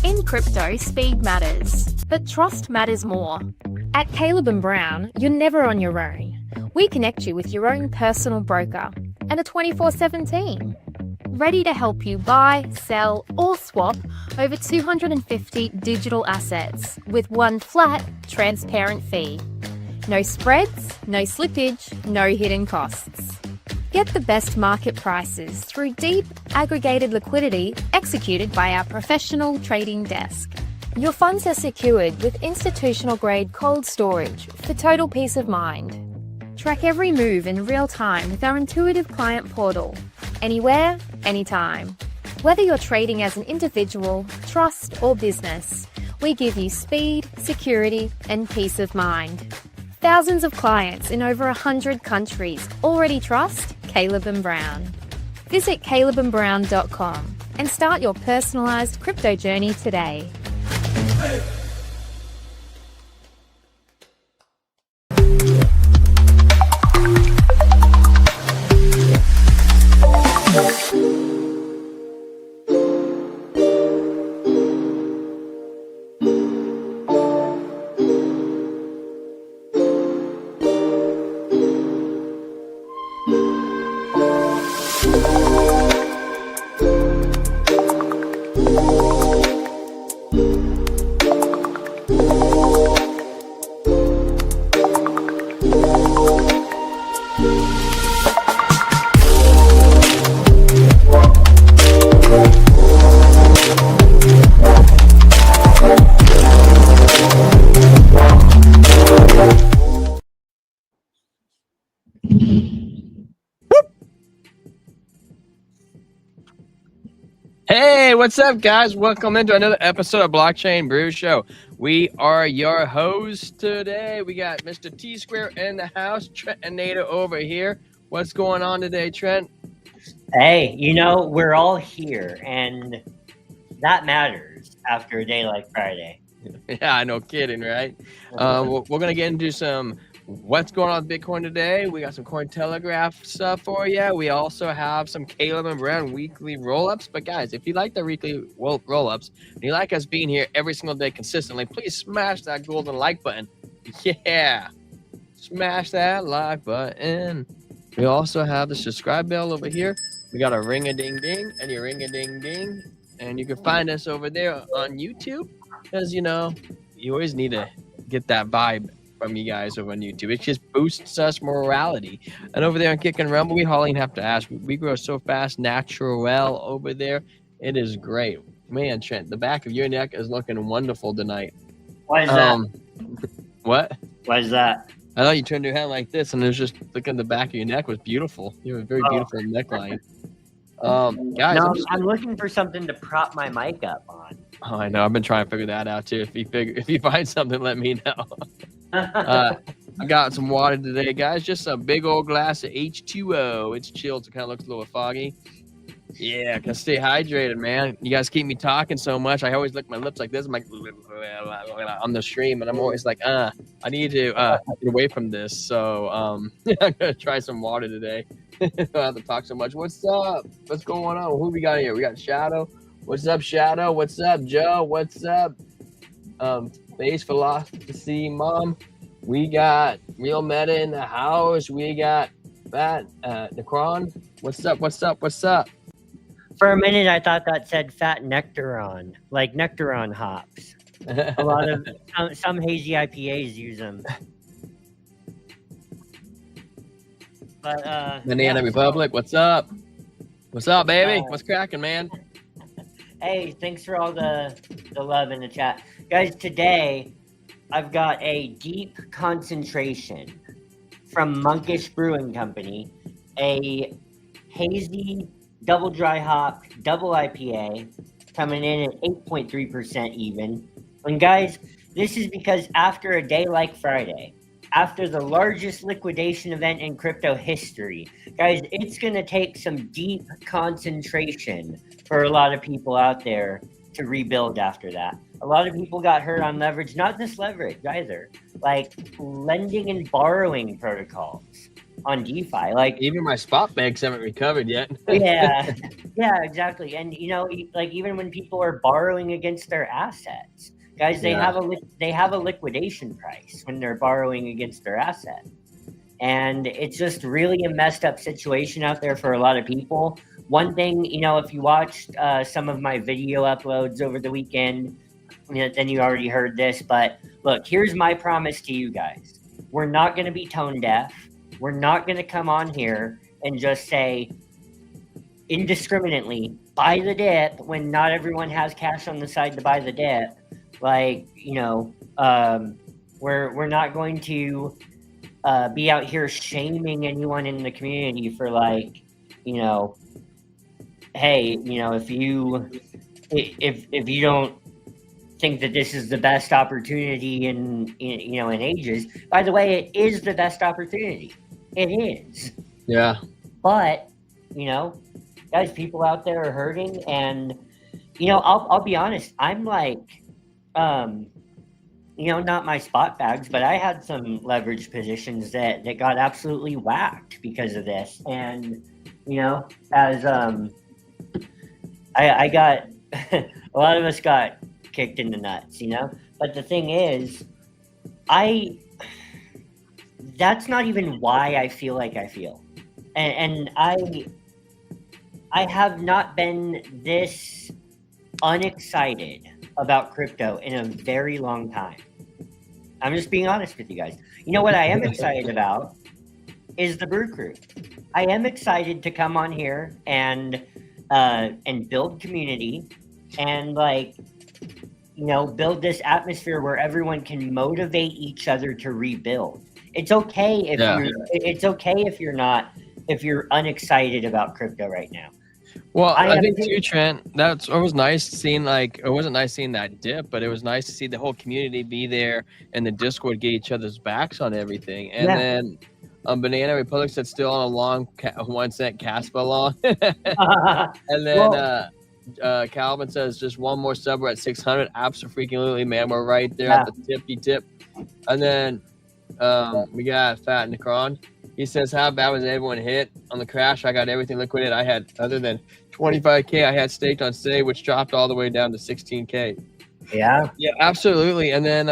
In crypto, speed matters, but trust matters more. At Caleb & Brown, you're never on your own. We connect you with your own personal broker and a 24/7 team, ready to help you buy, sell, or swap over 250 digital assets with one flat, transparent fee. No spreads, no slippage, no hidden costs. Get the best market prices through deep, aggregated liquidity executed by our professional trading desk. Your funds are secured with institutional-grade cold storage for total peace of mind. Track every move in real time with our intuitive client portal, anywhere, anytime. Whether you're trading as an individual, trust, or business, we give you speed, security, and peace of mind. Thousands of clients in over 100 countries already trust Caleb & Brown. Visit calebandbrown.com and start your personalized crypto journey today. Hey, what's up, guys? Welcome into another episode of Blockchain Brew Show. We are your hosts today. We got Mr. T Square in the house, Trent and Nada over here. What's going on today, Trent? Hey, we're all here, and that matters after a day like Friday. Yeah, no kidding, right? We're going to get into some what's going on with Bitcoin today. We got some Cointelegraph stuff for you. We also have some Caleb & Brown weekly roll-ups. But guys, if you like the weekly roll-ups and you like us being here every single day consistently, please smash that golden like button. Yeah, smash that like button. We also have the subscribe bell over here. We got a ring-a-ding-ding and your ring-a-ding-ding. And you can find us over there on YouTube because, you always need to get that vibe from you guys over on YouTube. It just boosts us morality. And over there on Kick and Rumble, we hardly even have to ask. We grow so fast, natural over there. It is great. Man, Trent, the back of your neck is looking wonderful tonight. Why is that? What? Why is that? I thought you turned your head like this, and it was just looking at the back of your neck was beautiful. You have a very beautiful neckline. Guys, no, I'm looking for something to prop my mic up on. Oh, I know. I've been trying to figure that out too. If you find something, let me know. I got some water today, guys. Just a big old glass of H2O. It's chilled, so it kind of looks a little foggy. Yeah, can stay hydrated, man. You guys keep me talking so much. I always lick my lips like this. I'm like on the stream, and I'm always like, I need to get away from this. So I'm gonna try some water today. I don't have to talk so much. What's up? What's going on? Who we got here? We got Shadow. What's up, Shadow? What's up, Joe? What's up? Base Philosophy Mom. We got Real Meta in the house. We got Fat Necron. What's up? What's up? What's up? For a minute, I thought that said Fat Nectaron, like Nectaron hops. A lot of some hazy IPAs use them. But Banana Republic. What's up? What's up, baby? What's cracking, man? Hey, thanks for all the love in the chat. Guys, today I've got a deep concentration from Monkish Brewing Company, a hazy double dry hop, double IPA, coming in at 8.3% even. And guys, this is because after a day like Friday, after the largest liquidation event in crypto history, guys, it's going to take some deep concentration for a lot of people out there to rebuild after that. A lot of people got hurt on leverage, not just leverage either, like lending and borrowing protocols. on DeFi. Like even my spot banks haven't recovered yet. yeah, yeah, exactly. And like even when people are borrowing against their assets, guys, they have a liquidation price when they're borrowing against their assets. And it's just really a messed up situation out there for a lot of people. One thing, if you watched some of my video uploads over the weekend, then you already heard this. But look, here's my promise to you guys. We're not going to be tone deaf. We're not going to come on here and just say indiscriminately, buy the dip when not everyone has cash on the side to buy the dip. Like, we're not going to be out here shaming anyone in the community for like, hey, if you don't think that this is the best opportunity in ages. By the way, it is the best opportunity. It is. Yeah. But, guys, people out there are hurting, and I'll be honest, I'm like not my spot bags, but I had some leverage positions that got absolutely whacked because of this. And as I got a lot of us got kicked in the nuts, but the thing is, that's not even why I feel like I feel. And I have not been this unexcited about crypto in a very long time. I'm just being honest with you guys. What I am excited about is the Brew Crew. I am excited to come on here and build community and build this atmosphere where everyone can motivate each other to rebuild. It's okay if you're unexcited about crypto right now. Well, I think too, Trent, it was nice seeing it wasn't nice seeing that dip, but it was nice to see the whole community be there and the Discord get each other's backs on everything. And then Banana Republic said still on a long 1 cent Caspa long. And then Calvin says just one more sub, we're at 600. Absolutely, man, we're right there at the tippy tip. And then we got Fat Necron. He says, how bad was everyone hit on the crash? I got everything liquidated. I had, other than 25K, I had staked on Say, which dropped all the way down to 16K. Yeah. Yeah, absolutely. And then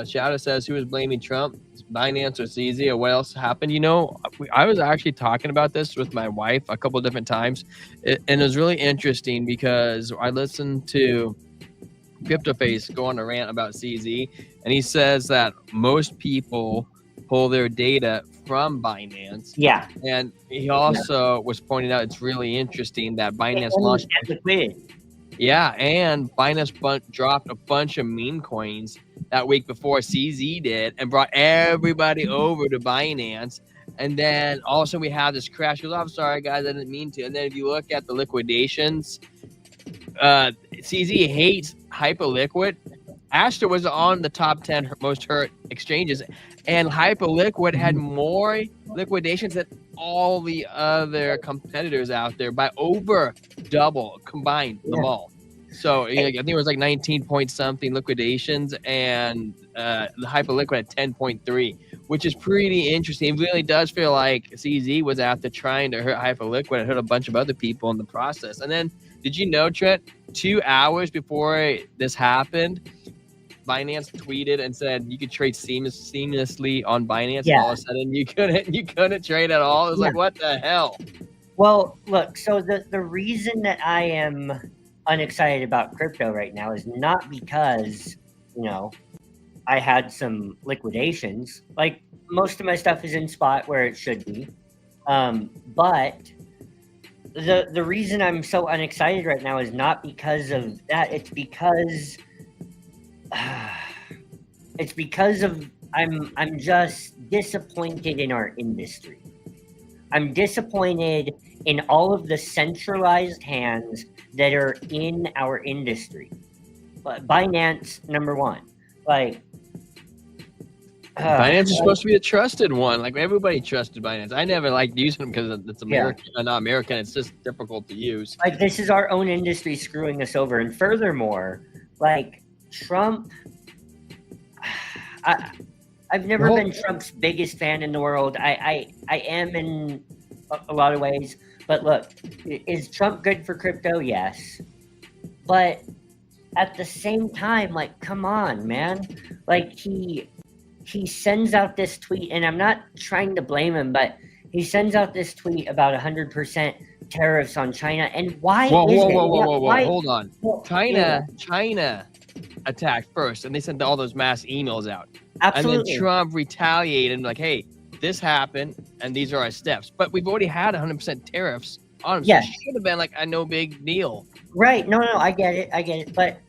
Shadow says, who was blaming Trump? Binance or CZ, or what else happened? I was actually talking about this with my wife a couple of different times. And it was really interesting because I listened to CryptoFace go on a rant about CZ, and he says that most people pull their data from Binance. Yeah. And he also was pointing out it's really interesting that Binance launched. Yeah, and Binance dropped a bunch of meme coins that week before CZ did and brought everybody over to Binance. And then also we have this crash. He goes, I'm sorry, guys, I didn't mean to. And then if you look at the liquidations, CZ hates Hyperliquid. Astra was on the top 10 most hurt exchanges, and Hyperliquid had more liquidations than all the other competitors out there by over double combined them all. So I think it was like 19 point something liquidations, and the Hyperliquid at 10.3, which is pretty interesting. It really does feel like CZ was out there trying to hurt Hyperliquid and hurt a bunch of other people in the process. And then, did you know, Trent, 2 hours before this happened, Binance tweeted and said you could trade seamlessly on Binance. And all of a sudden you couldn't trade at all. It was like, what the hell? Well, look, so the reason that I am unexcited about crypto right now is not because, I had some liquidations. Like, most of my stuff is in spot where it should be. But the reason I'm so unexcited right now is not because of that. It's because I'm just disappointed in our industry. I'm disappointed in all of the centralized hands that are in our industry. But Binance, number one. Binance is supposed to be a trusted one. Like, everybody trusted Binance. I never liked using them because it's American, not American. It's just difficult to use. This is our own industry screwing us over. And furthermore, Trump, I've never been Trump's biggest fan in the world. I am in a lot of ways. But look, is Trump good for crypto? Yes. But at the same time, like, come on, man. Like, he sends out this tweet, and I'm not trying to blame him, but he sends out this tweet about 100% tariffs on China. And why Whoa, is whoa, it? whoa, whoa, whoa, Why- hold on. Well, China attacked first, and they sent all those mass emails out. absolutely. And then Trump retaliated and like, hey, this happened, and these are our steps. But we've already had 100% tariffs on them. Yeah. So it should have been like a no big deal. Right. No, I get it. But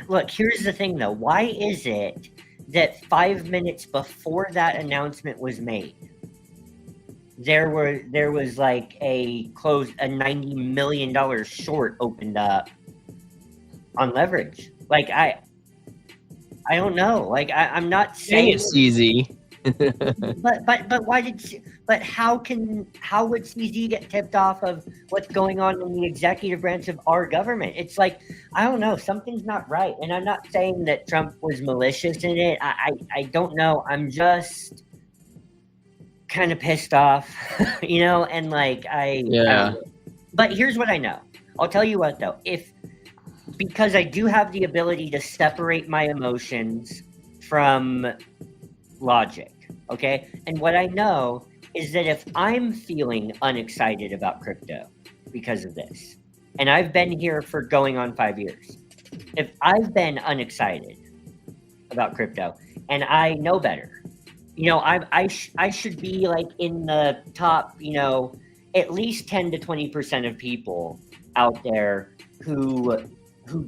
look, here's the thing, though. Why is it that 5 minutes before that announcement was made, there was like a $90 million short opened up on leverage? Like, I don't know. Like, I'm not saying It's easy. but why but how would CZ get tipped off of what's going on in the executive branch of our government? It's like, I don't know, something's not right. And I'm not saying that Trump was malicious in it. I don't know. I'm just kind of pissed off, and like but here's what I know. I'll tell you what, though, because I do have the ability to separate my emotions from logic. Okay. And what I know is that if I'm feeling unexcited about crypto because of this, and I've been here for going on 5 years, if I've been unexcited about crypto and I know better, I should be like in the top, at least 10 to 20% of people out there who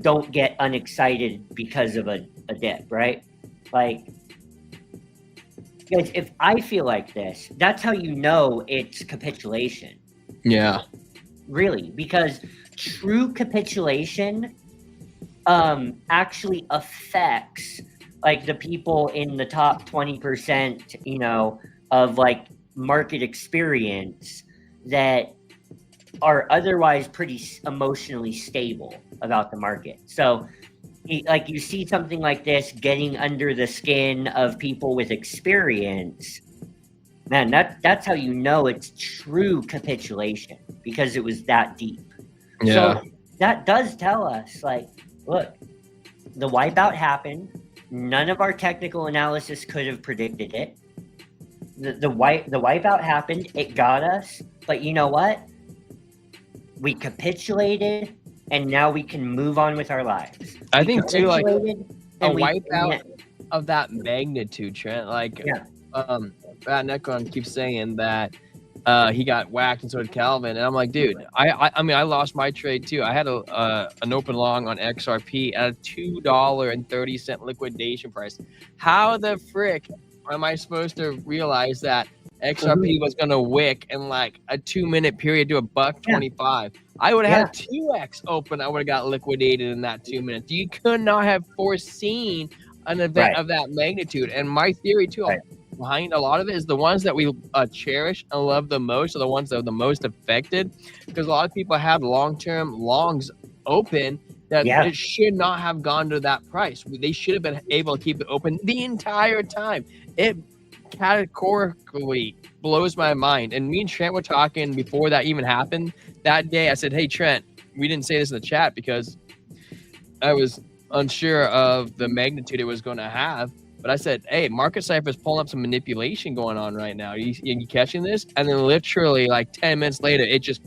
don't get unexcited because of a dip, right? Like, guys, if I feel like this, that's how you know it's capitulation. Yeah. Really, because true capitulation actually affects like the people in the top 20%, of like market experience that are otherwise pretty emotionally stable about the market. So like, you see something like this getting under the skin of people with experience, man, that's how you know it's true capitulation, because it was that deep. Yeah. So that does tell us, like, look, the wipeout happened. None of our technical analysis could have predicted it. The wipeout happened. It got us. But you know what? We capitulated, and now we can move on with our lives. I think too, like a wipeout wipeout of that magnitude, Trent. Like, Bat Necron keeps saying that he got whacked and so did Calvin, and I'm like, dude, I mean, I lost my trade too. I had an open long on XRP at a $2.30 liquidation price. How the frick am I supposed to realize that XRP was gonna wick in like a 2-minute period to $1.25? I would have had a 2x open. I would have got liquidated in that 2 minutes. You could not have foreseen an event of that magnitude. And my theory too, behind a lot of it, is the ones that we cherish and love the most are the ones that are the most affected, because a lot of people have long-term longs open that it should not have gone to that price. They should have been able to keep it open the entire time. It categorically blows my mind. And me and Trent were talking before that even happened that day. I said, hey, Trent, we didn't say this in the chat because I was unsure of the magnitude it was going to have. But I said, hey, Market Cypher is pulling up some manipulation going on right now. You catching this? And then literally like 10 minutes later, it just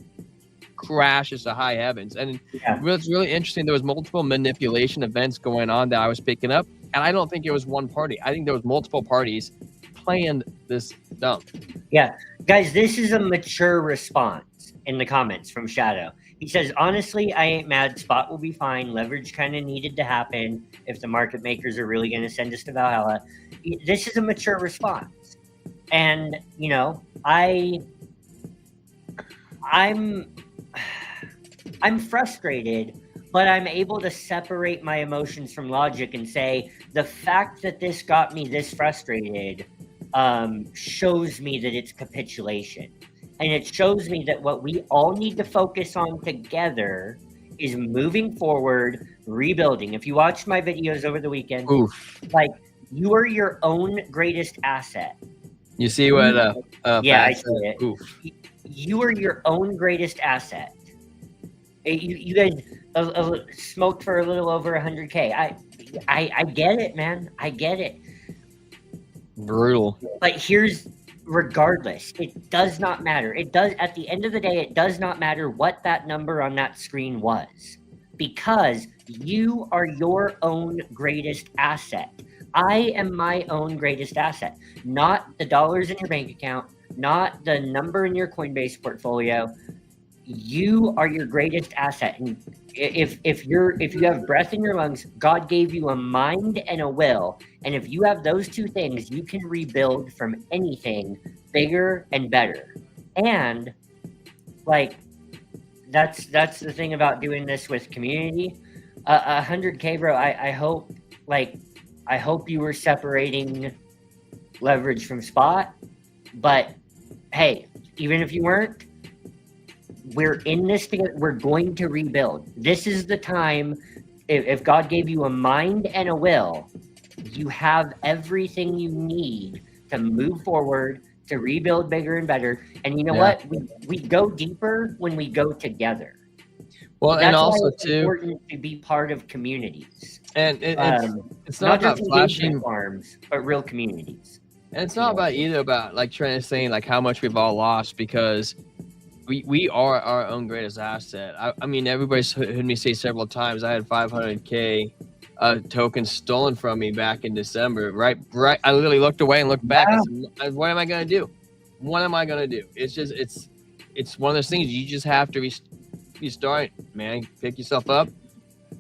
crashes to high heavens. And it's really interesting. There was multiple manipulation events going on that I was picking up. And I don't think it was one party. I think there was multiple parties planned this dump. Yeah. Guys, this is a mature response in the comments from Shadow. He says, honestly, I ain't mad. Spot will be fine. Leverage kind of needed to happen if the market makers are really going to send us to Valhalla. This is a mature response. And, I'm frustrated, but I'm able to separate my emotions from logic and say the fact that this got me this frustrated shows me that it's capitulation. And it shows me that what we all need to focus on together is moving forward, rebuilding. If you watched my videos over the weekend, like You are your own greatest asset. You see what? Yeah, I Fat see said? it. Oof. You are your own greatest asset. You guys smoked for a little over 100K. I get it, man. I get it. Brutal. But regardless, it does not matter. At the end of the day, it does not matter what that number on that screen was, because you are your own greatest asset. I am my own greatest asset, not the dollars in your bank account, not the number in your Coinbase portfolio. You are your greatest asset. And if you have breath in your lungs, God gave you a mind and a will. And if you have those two things, you can rebuild from anything bigger and better. And like that's the thing about doing this with community. 100K, bro. I hope you were separating leverage from spot. But hey, even if you weren't, we're in this together. We're going to rebuild. This is the time. If God gave you a mind and a will, you have everything you need to move forward, to rebuild bigger and better. And you know what? We go deeper when we go together. Well, That's and also why it's too, important to be part of communities. and it's not about just flashing. engagement farms, but real communities. And it's not about either about like trying to say like how much we've all lost, because we are our own greatest asset. I mean, everybody's heard me say several times I had 500K tokens stolen from me back in December. Right. I literally looked away and looked back. Wow. I said, what am I gonna do? What am I gonna do? It's just it's one of those things you just have to restart, man. Pick yourself up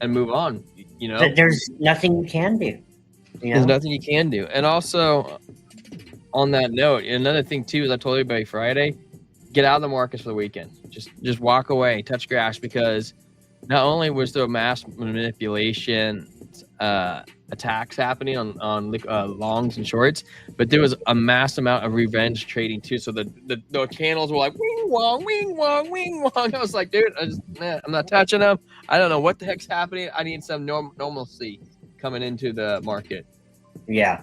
and move on. You know, But there's nothing you can do. there's nothing you can do. And also, on that note, another thing too is I told everybody Friday, get out of the markets for the weekend. Just walk away, touch grass, because not only was there mass manipulation attacks happening on longs and shorts, but there was a mass amount of revenge trading too. So the channels were like wing wong, wing wong, wing wong. I was like, dude, I'm not touching them. I don't know what the heck's happening. I need some normalcy coming into the market. Yeah,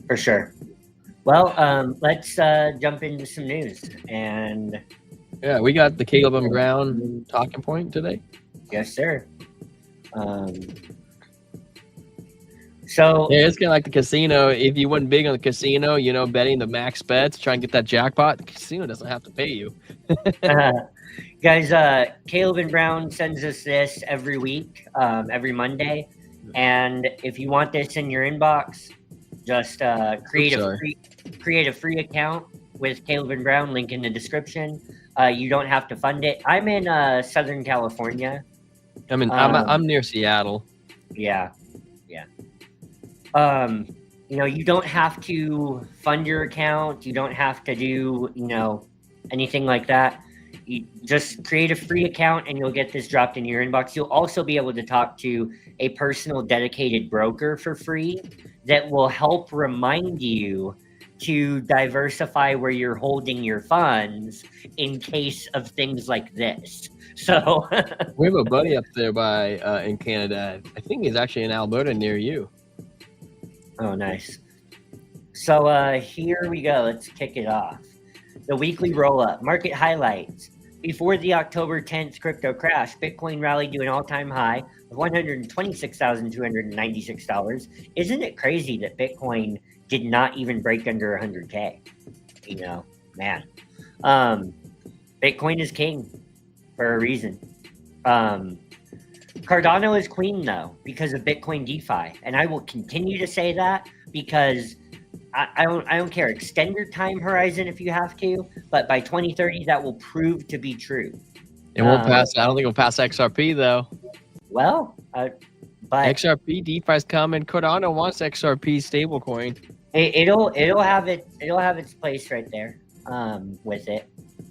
for sure. Well, let's jump into some news. And Yeah, we got the Caleb and Brown talking point today. yes, sir. So Yeah, it's kind of like the casino. If you went big on the casino, you know, betting the max bets, try and get that jackpot, the casino doesn't have to pay you. guys, Caleb and Brown sends us this every week, every Monday. And if you want this in your inbox, just create a free account with Caleb and Brown, link in the description. You don't have to fund it. I'm in Southern California. I mean, I'm near Seattle. Yeah. You know, you don't have to fund your account. You don't have to do, anything like that. You just create a free account and you'll get this dropped in your inbox. You'll also be able to talk to a personal dedicated broker for free that will help remind you to diversify where you're holding your funds in case of things like this. So we have a buddy up there in Canada. I think he's actually in Alberta near you. Oh, nice. So here we go. Let's kick it off. The weekly roll-up. Market highlights. Before the October 10th crypto crash, Bitcoin rallied to an all-time high of $126,296. Isn't it crazy that Bitcoin did not even break under 100K? Man. Bitcoin is king for a reason. Cardano is queen, though, because of Bitcoin DeFi. And I will continue to say that because I don't care. Extend your time horizon if you have to, but by 2030, that will prove to be true. It won't pass. I don't think it'll pass XRP, though. Well, but XRP DeFi is coming. Cardano wants XRP stablecoin. It'll have its place right there with it,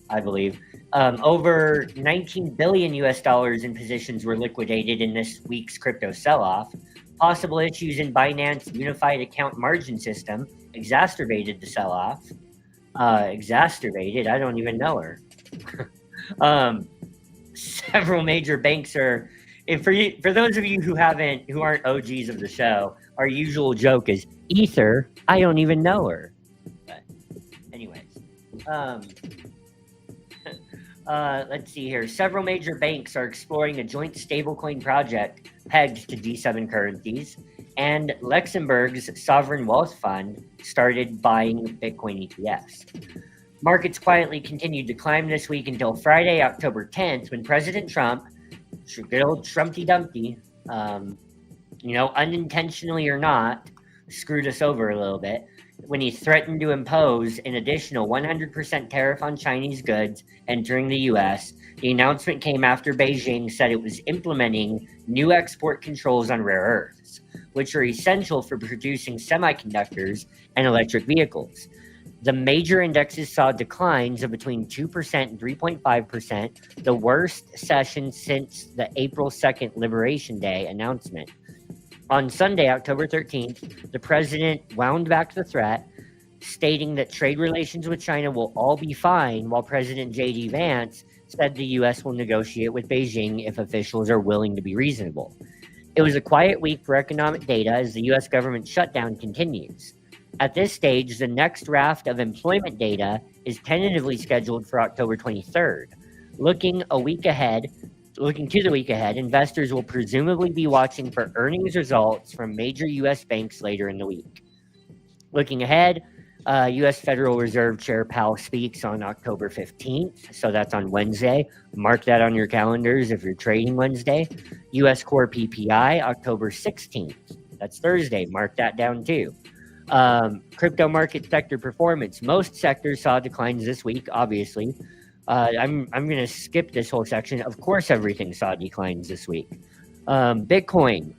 I believe. Over 19 billion US dollars in positions were liquidated in this week's crypto sell-off. Possible issues in Binance Unified Account Margin System exacerbated the sell-off. Exacerbated? I don't even know her. Several major banks are And for those of you who aren't OGs of the show, our usual joke is Ether. I don't even know her. But anyways, let's see here. Several major banks are exploring a joint stablecoin project pegged to G7 currencies, and Luxembourg's sovereign wealth fund started buying Bitcoin ETFs. Markets quietly continued to climb this week until Friday, October 10th, when President Trump, good old Trumpty Dumpty, unintentionally or not, screwed us over a little bit when he threatened to impose an additional 100% tariff on Chinese goods entering the U.S. The announcement came after Beijing said it was implementing new export controls on rare earths, which are essential for producing semiconductors and electric vehicles. The major indexes saw declines of between 2% and 3.5%, the worst session since the April 2nd Liberation Day announcement. On Sunday, October 13th, the president wound back the threat, stating that trade relations with China will all be fine, while President J.D. Vance said the U.S. will negotiate with Beijing if officials are willing to be reasonable. It was a quiet week for economic data as the U.S. government shutdown continues. At this stage, the next raft of employment data is tentatively scheduled for October 23rd. Looking to the week ahead, investors will presumably be watching for earnings results from major U.S. banks later in the week. Looking ahead, U.S. Federal Reserve Chair Powell speaks on October 15th, so that's on Wednesday. Mark that on your calendars if you're trading Wednesday. U.S. Core PPI, October 16th. That's Thursday. Mark that down too. Crypto market sector performance. Most sectors saw declines this week, obviously. I'm going to skip this whole section. Of course, everything saw declines this week. Bitcoin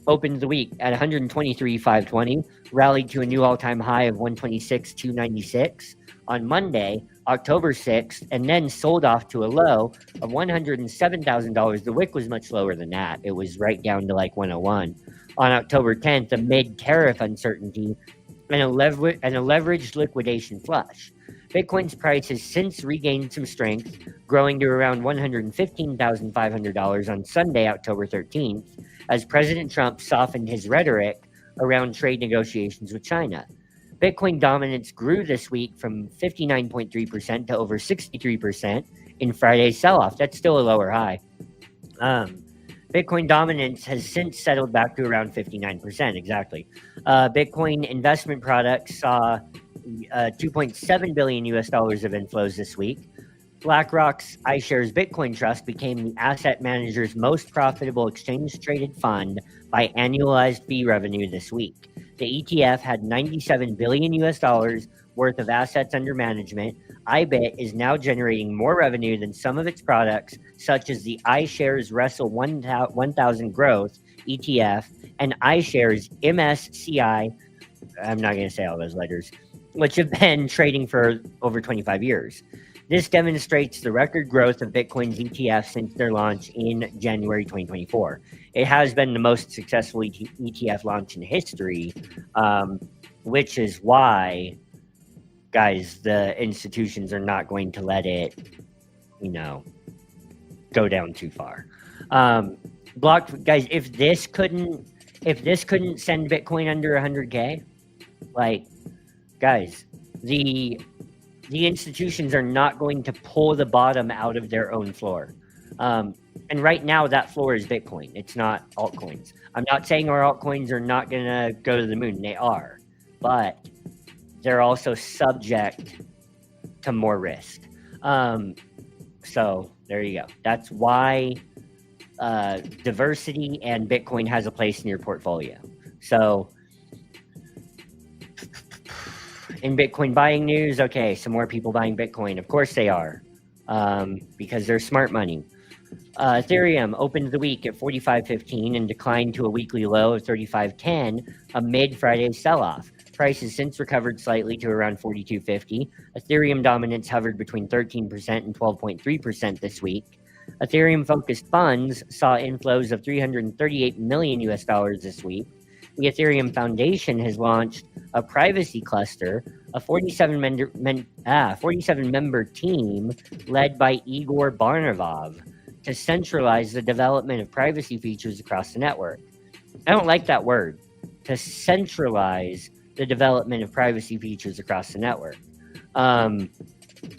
opened the week at 123,520, rallied to a new all-time high of 126,296 on Monday, October 6th, and then sold off to a low of $107,000. The wick was much lower than that. It was right down to like 101. On October 10th, amid tariff uncertainty and a leveraged liquidation flush. Bitcoin's price has since regained some strength, growing to around $115,500 on Sunday, October 13th, as President Trump softened his rhetoric around trade negotiations with China. Bitcoin dominance grew this week from 59.3% to over 63% in Friday's sell-off. That's still a lower high. Bitcoin dominance has since settled back to around 59%, exactly. Bitcoin investment products saw $2.7 billion US dollars of inflows this week. BlackRock's iShares Bitcoin Trust became the asset manager's most profitable exchange-traded fund by annualized fee revenue this week. The ETF had $97 billion US dollars worth of assets under management. iBit is now generating more revenue than some of its products, such as the iShares Russell 1000 Growth ETF and iShares MSCI. I'm not going to say all those letters, which have been trading for over 25 years. This demonstrates the record growth of Bitcoin's ETF since their launch in January 2024. It has been the most successful ETF launch in history, which is why, guys, the institutions are not going to let it, go down too far. Guys, if this couldn't send Bitcoin under 100K, guys, the institutions are not going to pull the bottom out of their own floor. And right now, that floor is Bitcoin. It's not altcoins. I'm not saying our altcoins are not going to go to the moon. They are. But they're also subject to more risk. So there you go. That's why diversity and Bitcoin has a place in your portfolio. So in Bitcoin buying news, okay, some more people buying Bitcoin. Of course they are, because they're smart money. Ethereum opened the week at 45.15 and declined to a weekly low of 35.10 amid Friday's sell-off. Price has since recovered slightly to around 42.50. Ethereum dominance hovered between 13% and 12.3% this week. Ethereum-focused funds saw inflows of $338 million US dollars this week. The Ethereum Foundation has launched a privacy cluster, a 47-member team led by Igor Barnavov. to centralize the development of privacy features across the network. I don't like that word, to centralize the development of privacy features across the network.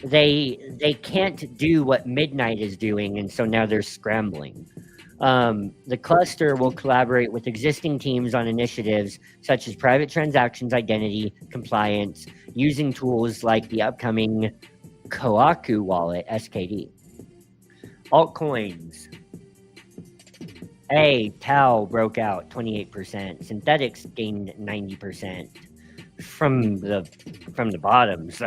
They can't do what Midnight is doing, and so now they're scrambling. The cluster will collaborate with existing teams on initiatives such as private transactions identity, compliance, using tools like the upcoming Koaku wallet, SKD. Altcoins. Tau broke out 28%. Synthetics gained 90% from the bottom. So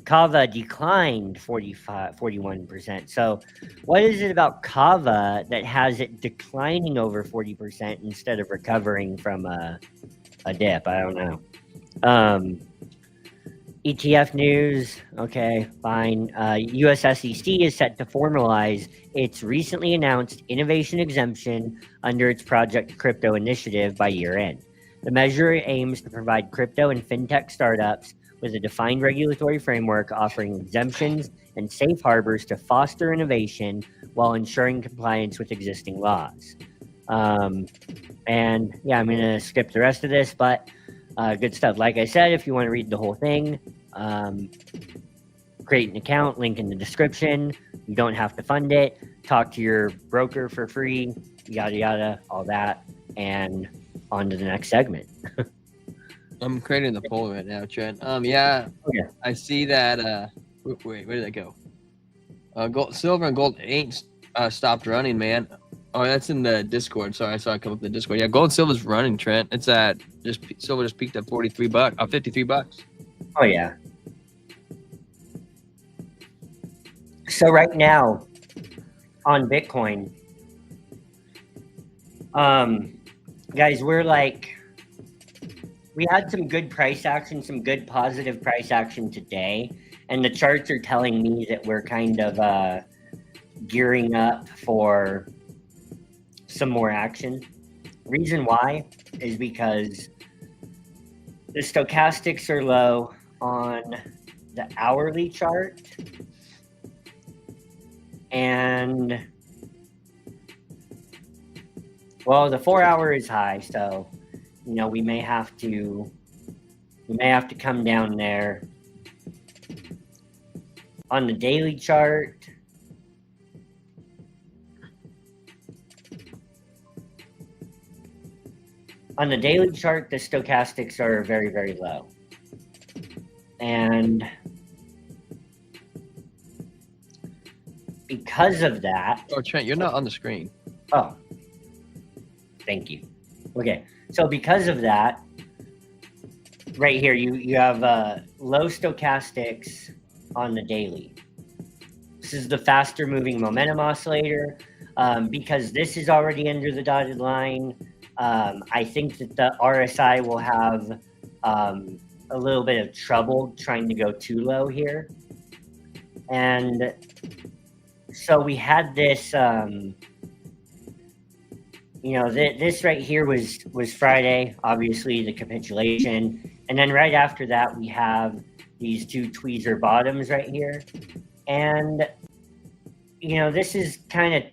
Kava declined 41%. So what is it about Kava that has it declining over 40% instead of recovering from a dip? I don't know. ETF news. Okay, fine. US SEC is set to formalize its recently announced innovation exemption under its Project Crypto initiative by year end. The measure aims to provide crypto and fintech startups with a defined regulatory framework offering exemptions and safe harbors to foster innovation while ensuring compliance with existing laws. And yeah, I'm going to skip the rest of this, but good stuff. Like I said, if you want to read the whole thing, create an account, link in the description. You don't have to fund it. Talk to your broker for free, yada, yada, all that. And on to the next segment. I'm creating the poll right now, Trent. Yeah, Okay. I see that. Wait, where did that go? Gold, silver, and gold ain't stopped running, man. Oh, that's in the Discord. Sorry, I saw it come up in the Discord. Yeah, gold and silver's running, Trent. It's at silver just peaked at $43, $53. Oh yeah. So right now on Bitcoin, guys, we had some good price action, some good positive price action today, and the charts are telling me that we're kind of gearing up for some more action. Reason why is because the stochastics are low on the hourly chart, and well, the 4 hour is high, so we may have to come down there. On the daily chart, the stochastics are very, very low. And because of that... Oh, Trent, you're not on the screen. Oh, thank you. Okay, so because of that, right here, you have low stochastics on the daily. This is the faster moving momentum oscillator. Because this is already under the dotted line, I think that the RSI will have a little bit of trouble trying to go too low here. And so we had this, this right here was Friday, obviously the capitulation. And then right after that, we have these two tweezer bottoms right here. And, this is kind of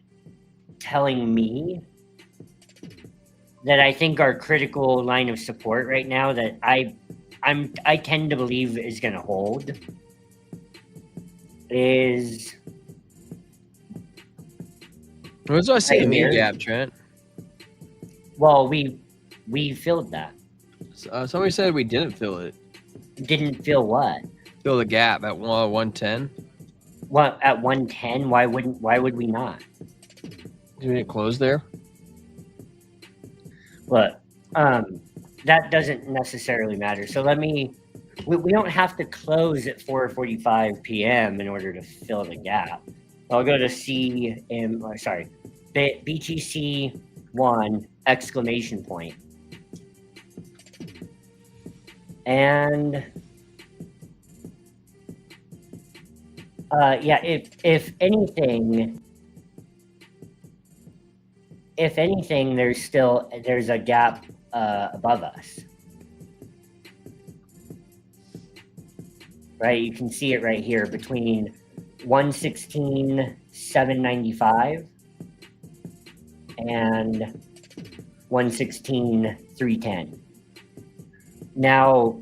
telling me that I think our critical line of support right now that I tend to believe is going to hold is... What was I saying? Right here. Gap, Trent. Well, we filled that. Somebody said we didn't fill it. Didn't fill what? Fill the gap at 110. What, at 110? Why would we not? Did we close there? Look, that doesn't necessarily matter. So we don't have to close at 4:45 p.m. in order to fill the gap. I'll go to BTC 1 exclamation point. And yeah, if anything, there's a gap above us, right? You can see it right here between 116,795 and 116,310. Now,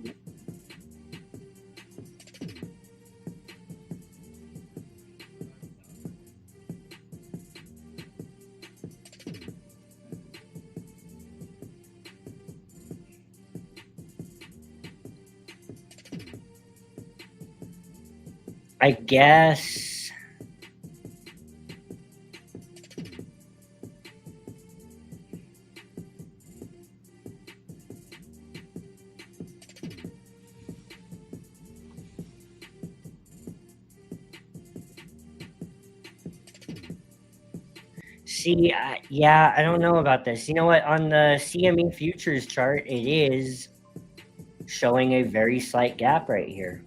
I guess see, yeah, I don't know about this. You know what? On the CME futures chart, it is showing a very slight gap right here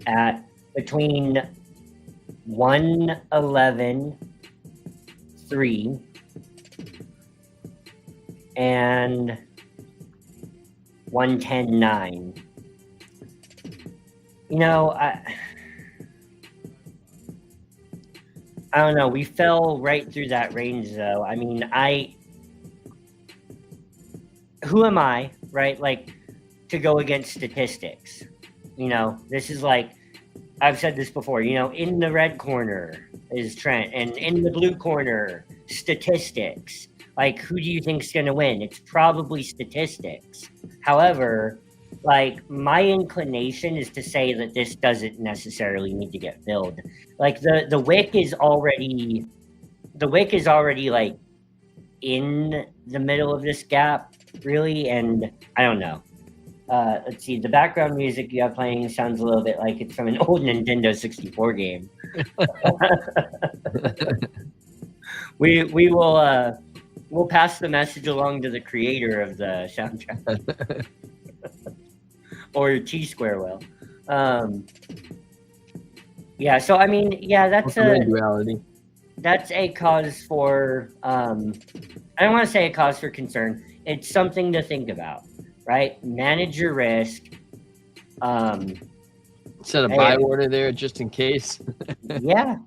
at between 111.3 and 110.9. You know, I don't know. We fell right through that range, though. I mean, who am I, right? Like, to go against statistics. You know, this is like, I've said this before, you know, in the red corner is Trent, and in the blue corner, statistics. Like, who do you think's going to win? It's probably statistics. However, like, my inclination is to say that this doesn't necessarily need to get filled. Like, the wick is already like in the middle of this gap, really, and I don't know. Let's see, the background music you have playing sounds a little bit like it's from an old Nintendo 64 game. We'll pass the message along to the creator of the soundtrack. Or T-Square will. Yeah, so I mean, yeah, that's a cause for I don't want to say a cause for concern. It's something to think about, right? Manage your risk. Set a buy order there just in case. yeah,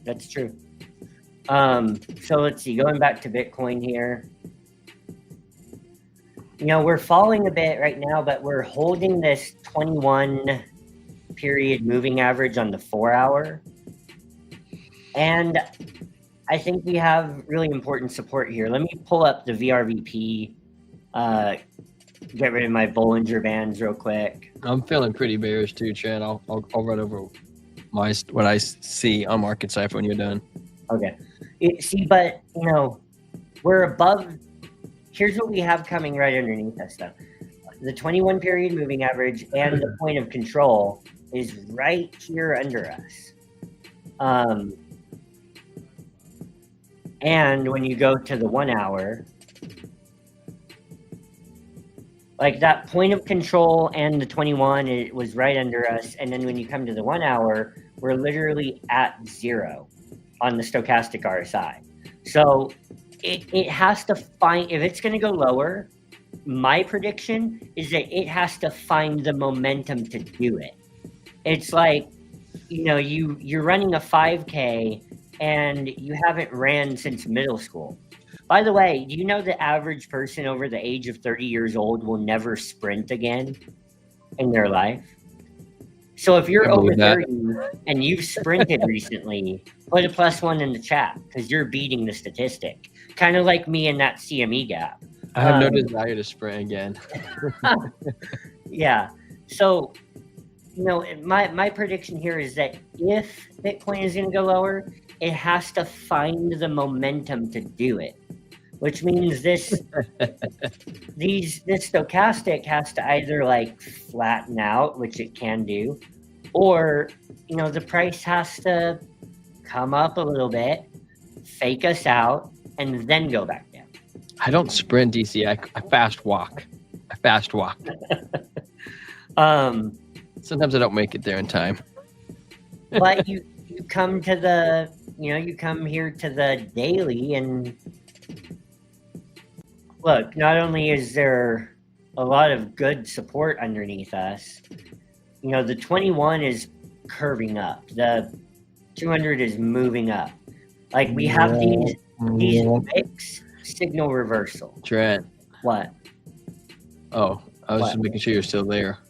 that's true. So let's see, going back to Bitcoin here. You know, we're falling a bit right now, but we're holding this 21 period moving average on the 4-hour. And I think we have really important support here. Let me pull up the VRVP, get rid of my Bollinger Bands real quick. I'm feeling pretty bearish too, Chad. I'll run over what I see on Market Cipher when you're done. Okay. But, you know, we're above. Here's what we have coming right underneath us, though. The 21 period moving average and the point of control is right here under us. And when you go to the 1 hour, like that point of control and the 21, it was right under us. And then when you come to the 1 hour, we're literally at 0 on the stochastic RSI. So it has to find, if it's going to go lower, my prediction is that it has to find the momentum to do it. It's like, you know, you're running a 5K and you haven't ran since middle school. By the way, do you know the average person over the age of 30 years old will never sprint again in their life? So if you're over 30 and you've sprinted recently, put a +1 in the chat because you're beating the statistic. Kind of like me in that CME gap. I have no desire to sprint again. Yeah. So, you know, my prediction here is that if Bitcoin is going to go lower, it has to find the momentum to do it, which means this stochastic has to either like flatten out, which it can do, or, you know, the price has to come up a little bit, fake us out, and then go back down. I don't sprint, DC. I fast walk. Sometimes I don't make it there in time. But you come to the, you know, you come here to the daily and look, not only is there a lot of good support underneath us, you know, the 21 is curving up. The 200 is moving up. Like we have these mixed signal reversal. Trent. What? Oh, I was just making sure you're still there.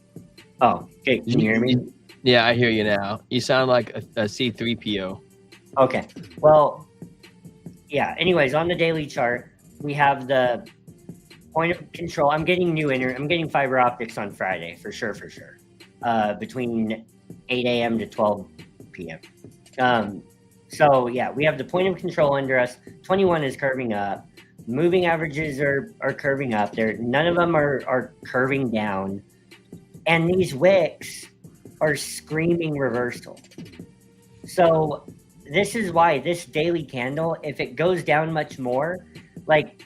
Oh, okay. Can you hear me? Yeah, I hear you now. You sound like a C3PO. Okay. Well, yeah. Anyways, on the daily chart, we have the point of control. I'm getting I'm getting fiber optics on Friday for sure. Between 8 a.m. to 12 p.m. So yeah, we have the point of control under us. 21 is curving up. Moving averages are curving up. None of them are curving down. And these wicks are screaming reversal. So this is why this daily candle, if it goes down much more, like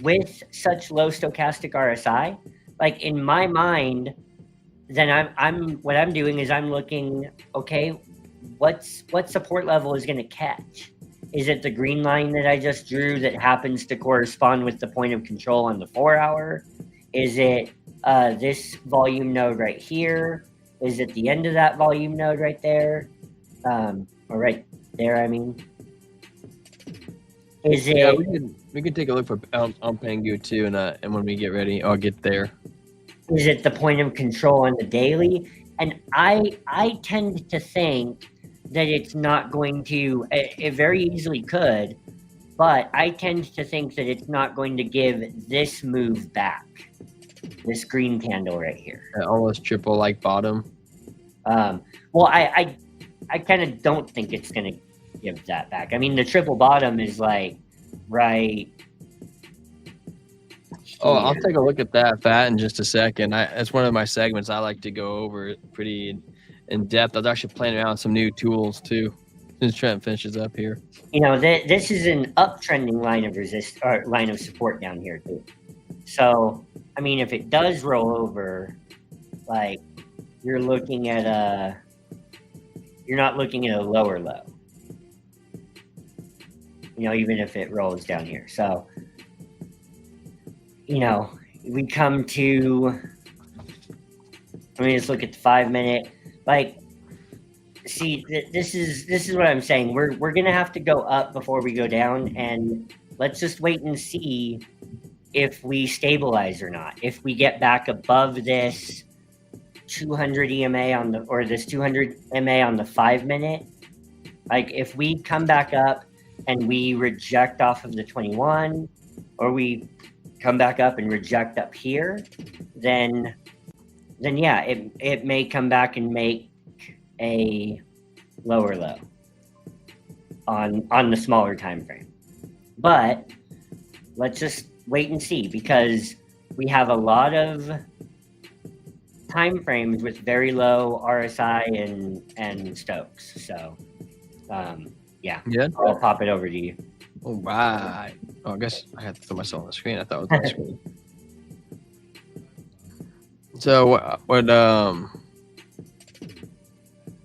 with such low stochastic RSI, like in my mind, then what I'm doing is I'm looking, okay, what support level is going to catch? Is it the green line that I just drew that happens to correspond with the point of control on the 4 hour? Is it this volume node right here? Is it the end of that volume node right there? Or right there, I mean. Is it? Yeah, we can take a look for Pengu too, and when we get ready, I'll get there. Is it the point of control on the daily? And I tend to think that it's not going to. It very easily could, but I tend to think that it's not going to give this move back. This green candle right here. Almost triple like bottom. Well, I kind of don't think it's going to give that back. I mean, the triple bottom is like right. Oh, I'll take a look at that in just a second. That's one of my segments. I like to go over it pretty in depth. I was actually playing around with some new tools too. Since Trent finishes up here. You know, this is an uptrending line of line of support down here too. So, I mean, if it does roll over, like you're looking at you're not looking at a lower low. You know, even if it rolls down here. So, you know, we come to, let me just look at the 5 minute, like, see, this is what I'm saying. We're going to have to go up before we go down, and let's just wait and see if we stabilize or not. If we get back above this 200 EMA or this 200 MA on the 5 minute, like if we come back up and we reject off of the 21, or we come back up and reject up here, then yeah, it may come back and make a lower low on the smaller time frame. But let's just wait and see, because we have a lot of time frames with very low RSI and Stokes. So yeah, I'll pop it over to you. All right. Oh, I guess I had to throw myself on the screen. I thought it was on the screen. So what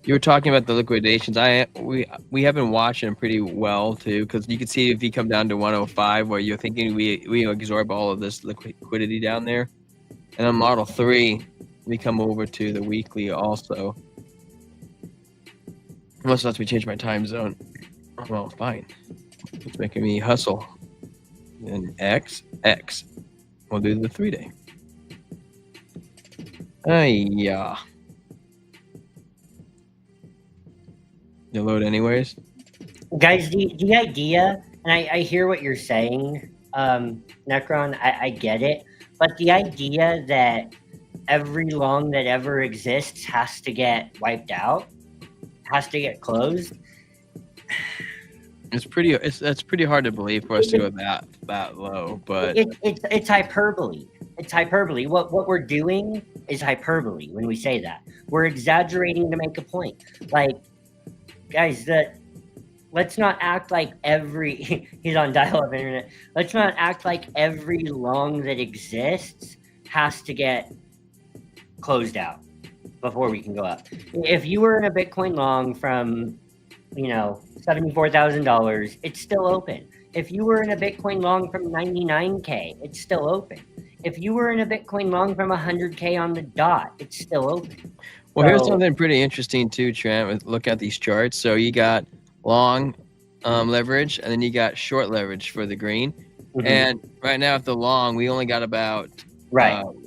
you were talking about the liquidations. We have been watching them pretty well too, because you can see if you come down to 105, where you're thinking we absorb all of this liquidity down there, and on Model 3 we come over to the weekly also. Unless that's we change my time zone. Well, fine. It's making me hustle. And X. We'll do the 3-day. Yeah. You load anyways? Guys, the idea, and I hear what you're saying, Necron, I get it, but the idea that every long that ever exists has to get wiped out, has to get closed. That's pretty hard to believe for us to go that low, but it's hyperbole. It's hyperbole. What we're doing is hyperbole when we say that. We're exaggerating to make a point. Like, guys, let's not act like he's on dial-up internet. Let's not act like every long that exists has to get closed out before we can go up. If you were in a Bitcoin long from, $74,000, it's still open. If you were in a Bitcoin long from 99K, it's still open. If you were in a Bitcoin long from 100K on the dot, it's still open. Well, here's So, something pretty interesting too, Trent. Look at these charts. So you got long leverage, and then you got short leverage for the green. And right now, at the long, we only got about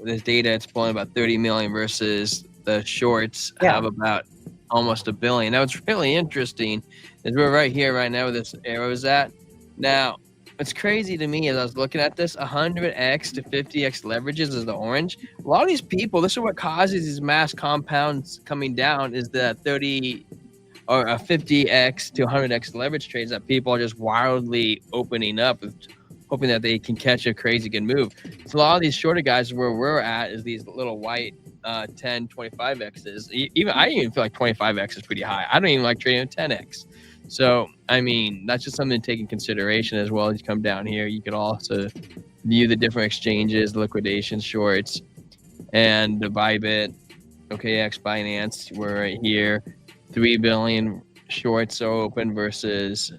this data. It's pulling about 30 million versus the shorts have about almost a billion. Now, what's really interesting is we're right here right now where this arrow is at. Now, what's crazy to me as I was looking at this, 100x to 50x leverages is the orange. A lot of these people, this is what causes these mass compounds coming down, is the 30 or a 50x to 100x leverage trades that people are just wildly opening up with, hoping that they can catch a crazy good move. So a lot of these shorter guys where we're at is these little white 10, 25x's. I even feel like 25x is pretty high. I don't even like trading with 10x. So, I mean, that's just something to take in consideration as well. As you come down here, you could also view the different exchanges, liquidation shorts, and the Bybit, OKX, Binance. We're right here. 3 billion shorts are open versus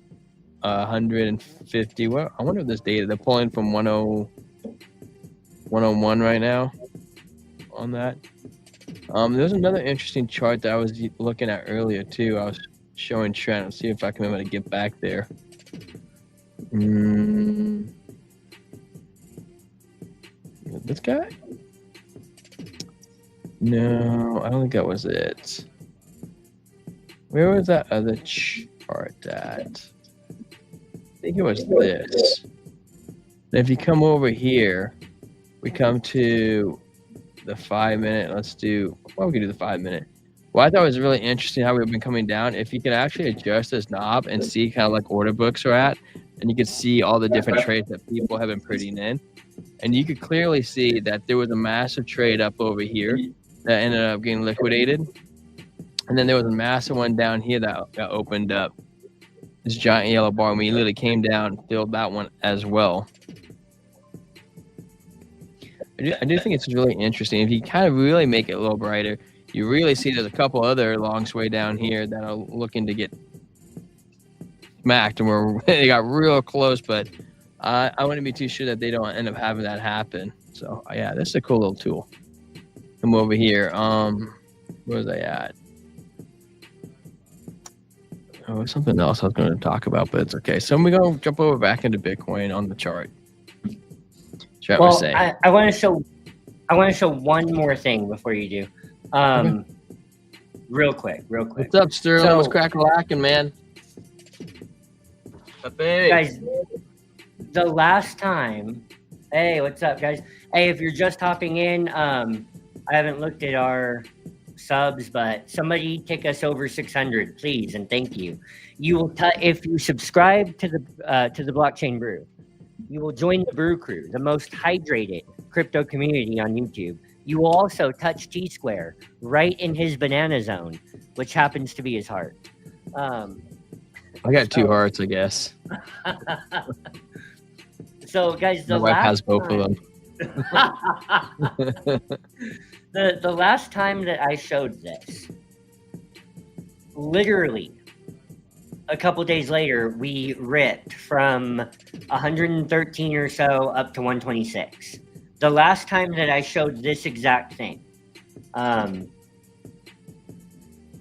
150. Well, I wonder if this data, they're pulling from 101 right now on that. There's another interesting chart that I was looking at earlier too. I was showing Trent. Let's see if I can remember to get back there. This guy? No, I don't think that was it. Where was that other chart at? I think it was this. And if you come over here, we come to the 5 minute. Let's do, well, we can do the 5 minute. Well, I thought it was really interesting how we've been coming down. If you can actually adjust this knob and see kind of like order books are at, and you can see all the different trades that people have been putting in. And you could clearly see that there was a massive trade up over here that ended up getting liquidated. And then there was a massive one down here that got opened up. This giant yellow bar, and we literally came down, filled that one as well. I do think it's really interesting. If you kind of really make it a little brighter, you really see there's a couple other longs way down here that are looking to get smacked, and they got real close, but I wouldn't be too sure that they don't end up having that happen. So yeah, this is a cool little tool. Come over here. Where was I at? Oh, something else I was going to talk about, but it's okay. So we're going to jump over back into Bitcoin on the chart. Well, I want to show one more thing before you do. Okay. Real quick. What's up, Sterling? So, what's crack-a-lacking, man? What's up, baby? Guys, the last time, hey, what's up, guys? Hey, if you're just hopping in, I haven't looked at our subs, but somebody take us over 600, please, and thank you. You will if you subscribe to the Blockchain Brew, you will join the Brew Crew, the most hydrated crypto community on YouTube. You will also touch T-Square right in his banana zone, which happens to be his heart. I got two hearts, I guess. So, guys, my wife has both of them. The last time that I showed this, literally a couple days later, we ripped from 113 or so up to 126. The last time that I showed this exact thing.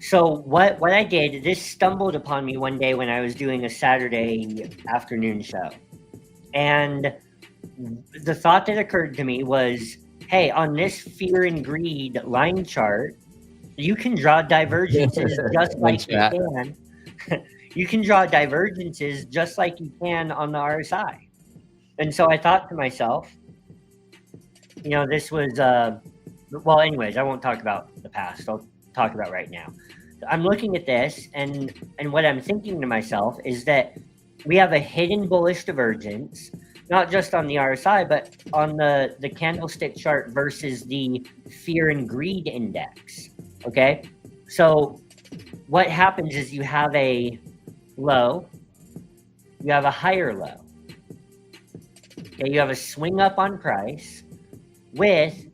So what I did, this stumbled upon me one day when I was doing a Saturday afternoon show. And the thought that occurred to me was, hey, on this fear and greed line chart, you can draw divergences just like you can. You can draw divergences just like you can on the RSI. And so I thought to myself, you know, this was, well, anyways, I won't talk about the past. I'll talk about right now. I'm looking at this, and what I'm thinking to myself is that we have a hidden bullish divergence, not just on the RSI, but on the candlestick chart versus the fear and greed index, okay? So what happens is you have a low, you have a higher low, okay? You have a swing up on price with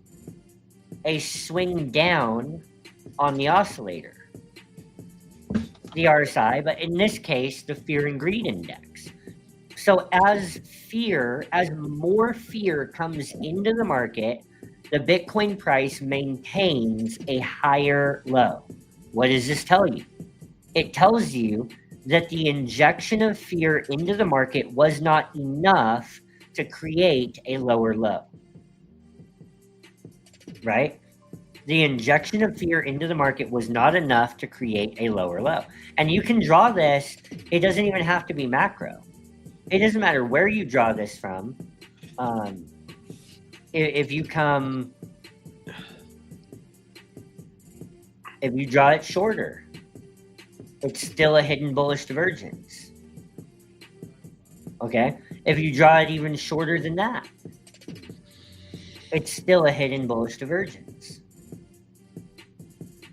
a swing down on the oscillator, the RSI, but in this case, the fear and greed index. So as more fear comes into the market, the Bitcoin price maintains a higher low. What does this tell you? It tells you that the injection of fear into the market was not enough to create a lower low, right? The injection of fear into the market was not enough to create a lower low. And you can draw this, it doesn't even have to be macro. It doesn't matter where you draw this from. If you draw it shorter, it's still a hidden bullish divergence. Okay? If you draw it even shorter than that, it's still a hidden bullish divergence.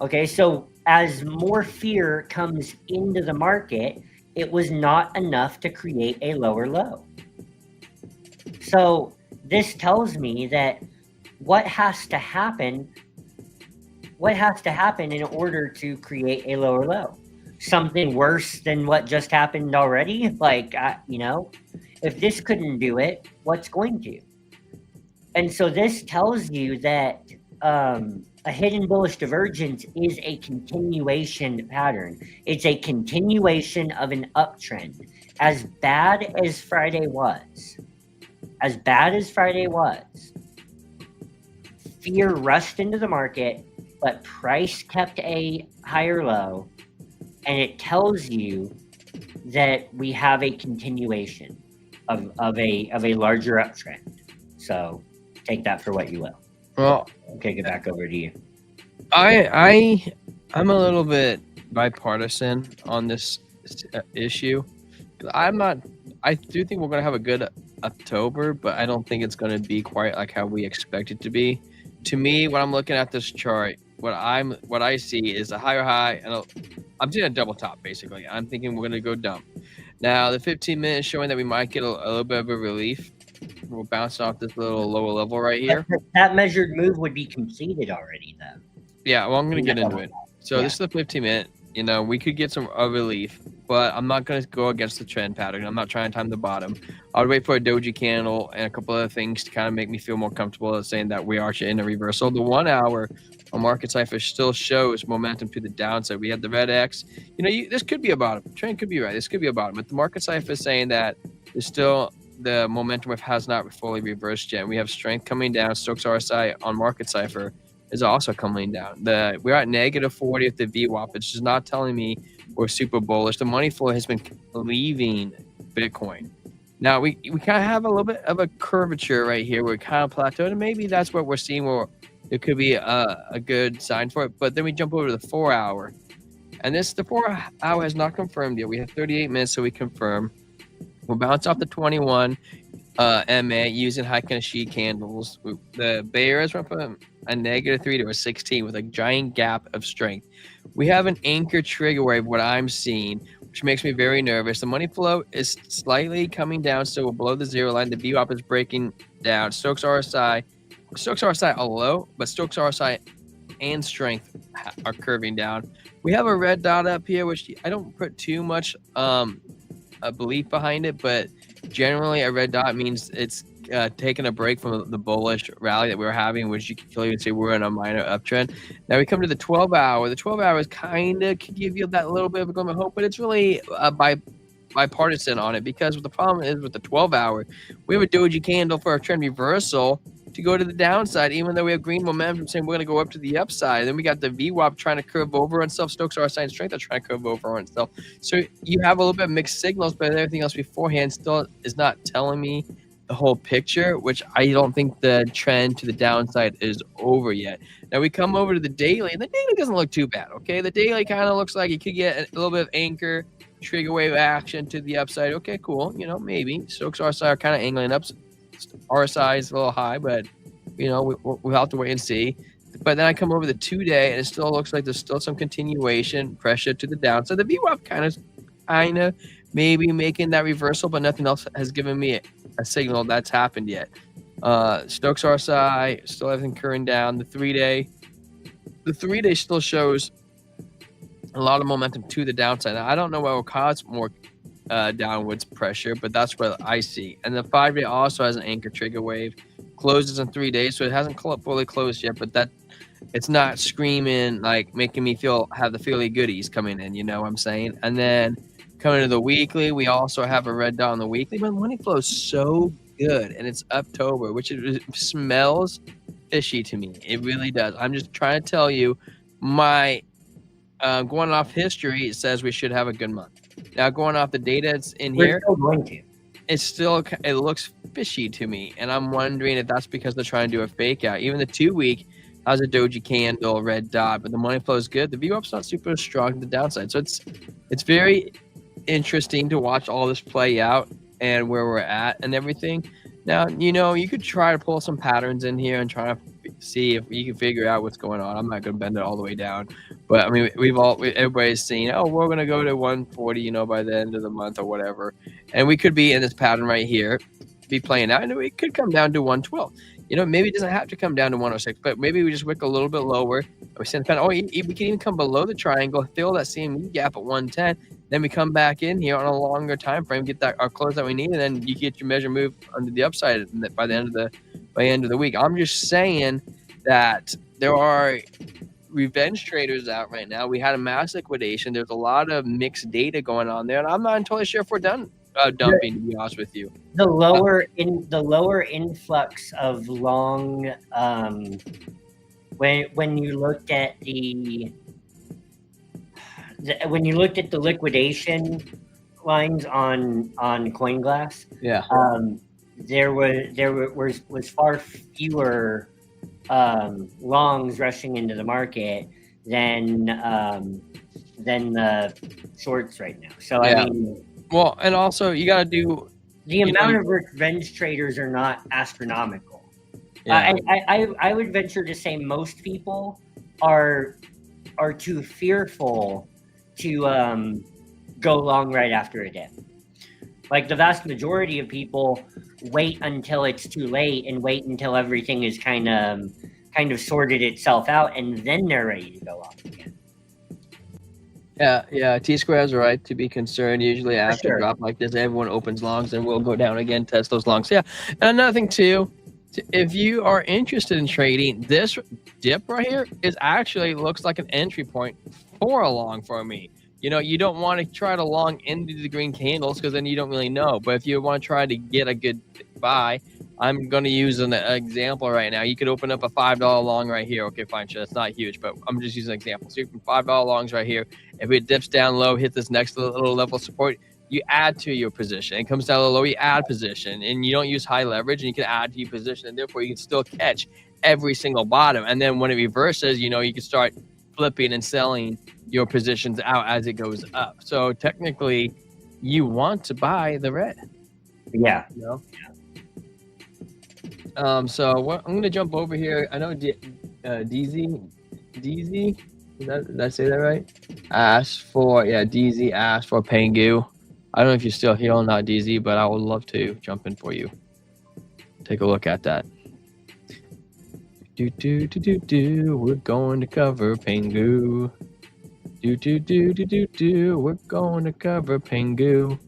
Okay, so as more fear comes into the market, it was not enough to create a lower low. So this tells me that what has to happen in order to create a lower low? Something worse than what just happened already? Like, if this couldn't do it, what's going to? And so this tells you that a hidden bullish divergence is a continuation pattern. It's a continuation of an uptrend. As bad as Friday was, fear rushed into the market, but price kept a higher low, and it tells you that we have a continuation of a larger uptrend. So take that for what you will. Well, I'll kick it back over to you. I'm a little bit bipartisan on this issue. I do think we're going to have a good October, but I don't think it's going to be quite like how we expect it to be. To me, when I'm looking at this chart, what I see is a higher high, and I'm seeing a double top, basically. I'm thinking we're going to go dump. Now, the 15 minutes showing that we might get a little bit of a relief. We're bouncing off this little lower level right here. That measured move would be completed already, though. Yeah, well, I'm going to get into it. So this is the 15-minute. We could get some relief, but I'm not going to go against the trend pattern. I'm not trying to time the bottom. I would wait for a doji candle and a couple other things to kind of make me feel more comfortable saying that we are in a reversal. The 1 hour on market cipher still shows momentum to the downside. We have the red X. This could be a bottom. Trend could be right. This could be a bottom. But the market cipher is saying that there's still the momentum has not fully reversed yet. We have strength coming down. Stokes RSI on market cipher is also coming down. We're at -40 at the VWAP. It's just not telling me we're super bullish. The money flow has been leaving Bitcoin. Now we kind of have a little bit of a curvature right here. We're kind of plateaued, and maybe that's what we're seeing. Where it could be a good sign for it. But then we jump over to the 4 hour, and the 4 hour has not confirmed yet. We have 38 minutes, so we confirm. We'll bounce off the 21 MA using high Kanashi candles. The bears went from a -3 to a 16 with a giant gap of strength. We have an anchor trigger wave, what I'm seeing, which makes me very nervous. The money flow is slightly coming down, so we're below the zero line. The VWAP is breaking down. Stokes RSI are low, but Stokes RSI and strength are curving down. We have a red dot up here, which I don't put too much a belief behind it, but generally a red dot means it's taking a break from the bullish rally that we were having, which you can clearly see we're in a minor uptrend. Now we come to the 12 hour. The 12 hours kind of can give you that little bit of a glimmer of hope, but it's really bipartisan on it, because the problem is with the 12 hour, we have a doji candle for a trend reversal to go to the downside, even though we have green momentum saying we're going to go up to the upside. Then we got the VWAP trying to curve over on itself. Stokes RSI and strength are trying to curve over on itself. So you have a little bit of mixed signals, but everything else beforehand still is not telling me the whole picture, which I don't think the trend to the downside is over yet. Now we come over to the daily, and the daily doesn't look too bad, okay? The daily kind of looks like you could get a little bit of anchor, trigger wave action to the upside. Okay, cool. Maybe. Stokes RSI are kind of angling up. RSI is a little high, but we'll have to wait and see. But then I come over the 2-day, and it still looks like there's still some continuation pressure to the downside. The VWAP kind of maybe making that reversal, but nothing else has given me a signal that's happened yet. Stokes RSI still everything current down. The 3-day still shows a lot of momentum to the downside. Now, I don't know what will cause more downwards pressure, but that's what I see. And the 5-day also has an anchor trigger wave closes in 3 days, so it hasn't fully closed yet, but that it's not screaming like making me have the feely goodies coming in, you know what I'm saying? And then coming to the weekly, we also have a red dot on the weekly, but money flow is so good, and it's October, which it smells fishy to me. It really does. I'm just trying to tell you, my going off history, it says we should have a good month. Now, going off the data that's in We're here, still going to. it looks fishy to me, and I'm wondering if that's because they're trying to do a fake out. Even the 2-week has a doji candle, red dot, but the money flow is good. The view up's not super strong to the downside, so it's very interesting to watch all this play out and where we're at and everything. Now, you know, you could try to pull some patterns in here and try to see if you can figure out what's going on. I'm not going to bend it all the way down, but I mean, everybody's saying, oh, we're going to go to 140, you know, by the end of the month or whatever, and we could be in this pattern right here, be playing out, and it could come down to 112. You know, maybe it doesn't have to come down to 106, but maybe we just wick a little bit lower. We send kind of, we can even come below the triangle, fill that CME gap at 110. Then we come back in here on a longer time frame, get our close that we need, and then you get your measure move under the upside by the end of the week. I'm just saying that there are revenge traders out right now. We had a mass liquidation. There's a lot of mixed data going on there, and I'm not entirely sure if we're done dumping, to be honest with you. The lower influx of long, when you looked at when you looked at the liquidation lines on CoinGlass, yeah, there was far fewer longs rushing into the market than the shorts right now. So yeah. I mean, well, and also you got to do the amount of revenge traders are not astronomical. Yeah. I would venture to say most people are too fearful to go long right after a dip. Like the vast majority of people wait until it's too late and wait until everything is kind of sorted itself out, and then they're ready to go long again. Yeah, T-Square has a right to be concerned. Usually after a drop like this, everyone opens longs and we'll go down again, test those longs. Yeah, and another thing too, if you are interested in trading, this dip right here looks like an entry point for a long for me. You know, you don't want to try to long into the green candles because then you don't really know. But if you want to try to get a good buy, I'm going to use an example right now. You could open up a $5 long right here. Okay, fine, sure, that's not huge, but I'm just using an example. So you can $5 longs right here. If it dips down low, hit this next little level of support, you add to your position. It comes down low, you add position, and you don't use high leverage, and you can add to your position, and therefore you can still catch every single bottom. And then when it reverses, you know, you can start flipping and selling your positions out as it goes up. So technically, you want to buy the red. Yeah. You know? So I'm going to jump over here. I know DZ, did I say that right? DZ asked for Pengu. I don't know if you're still here or not, DZ, but I would love to jump in for you. Take a look at that. We're going to cover Pengu. We're going to cover Pengu.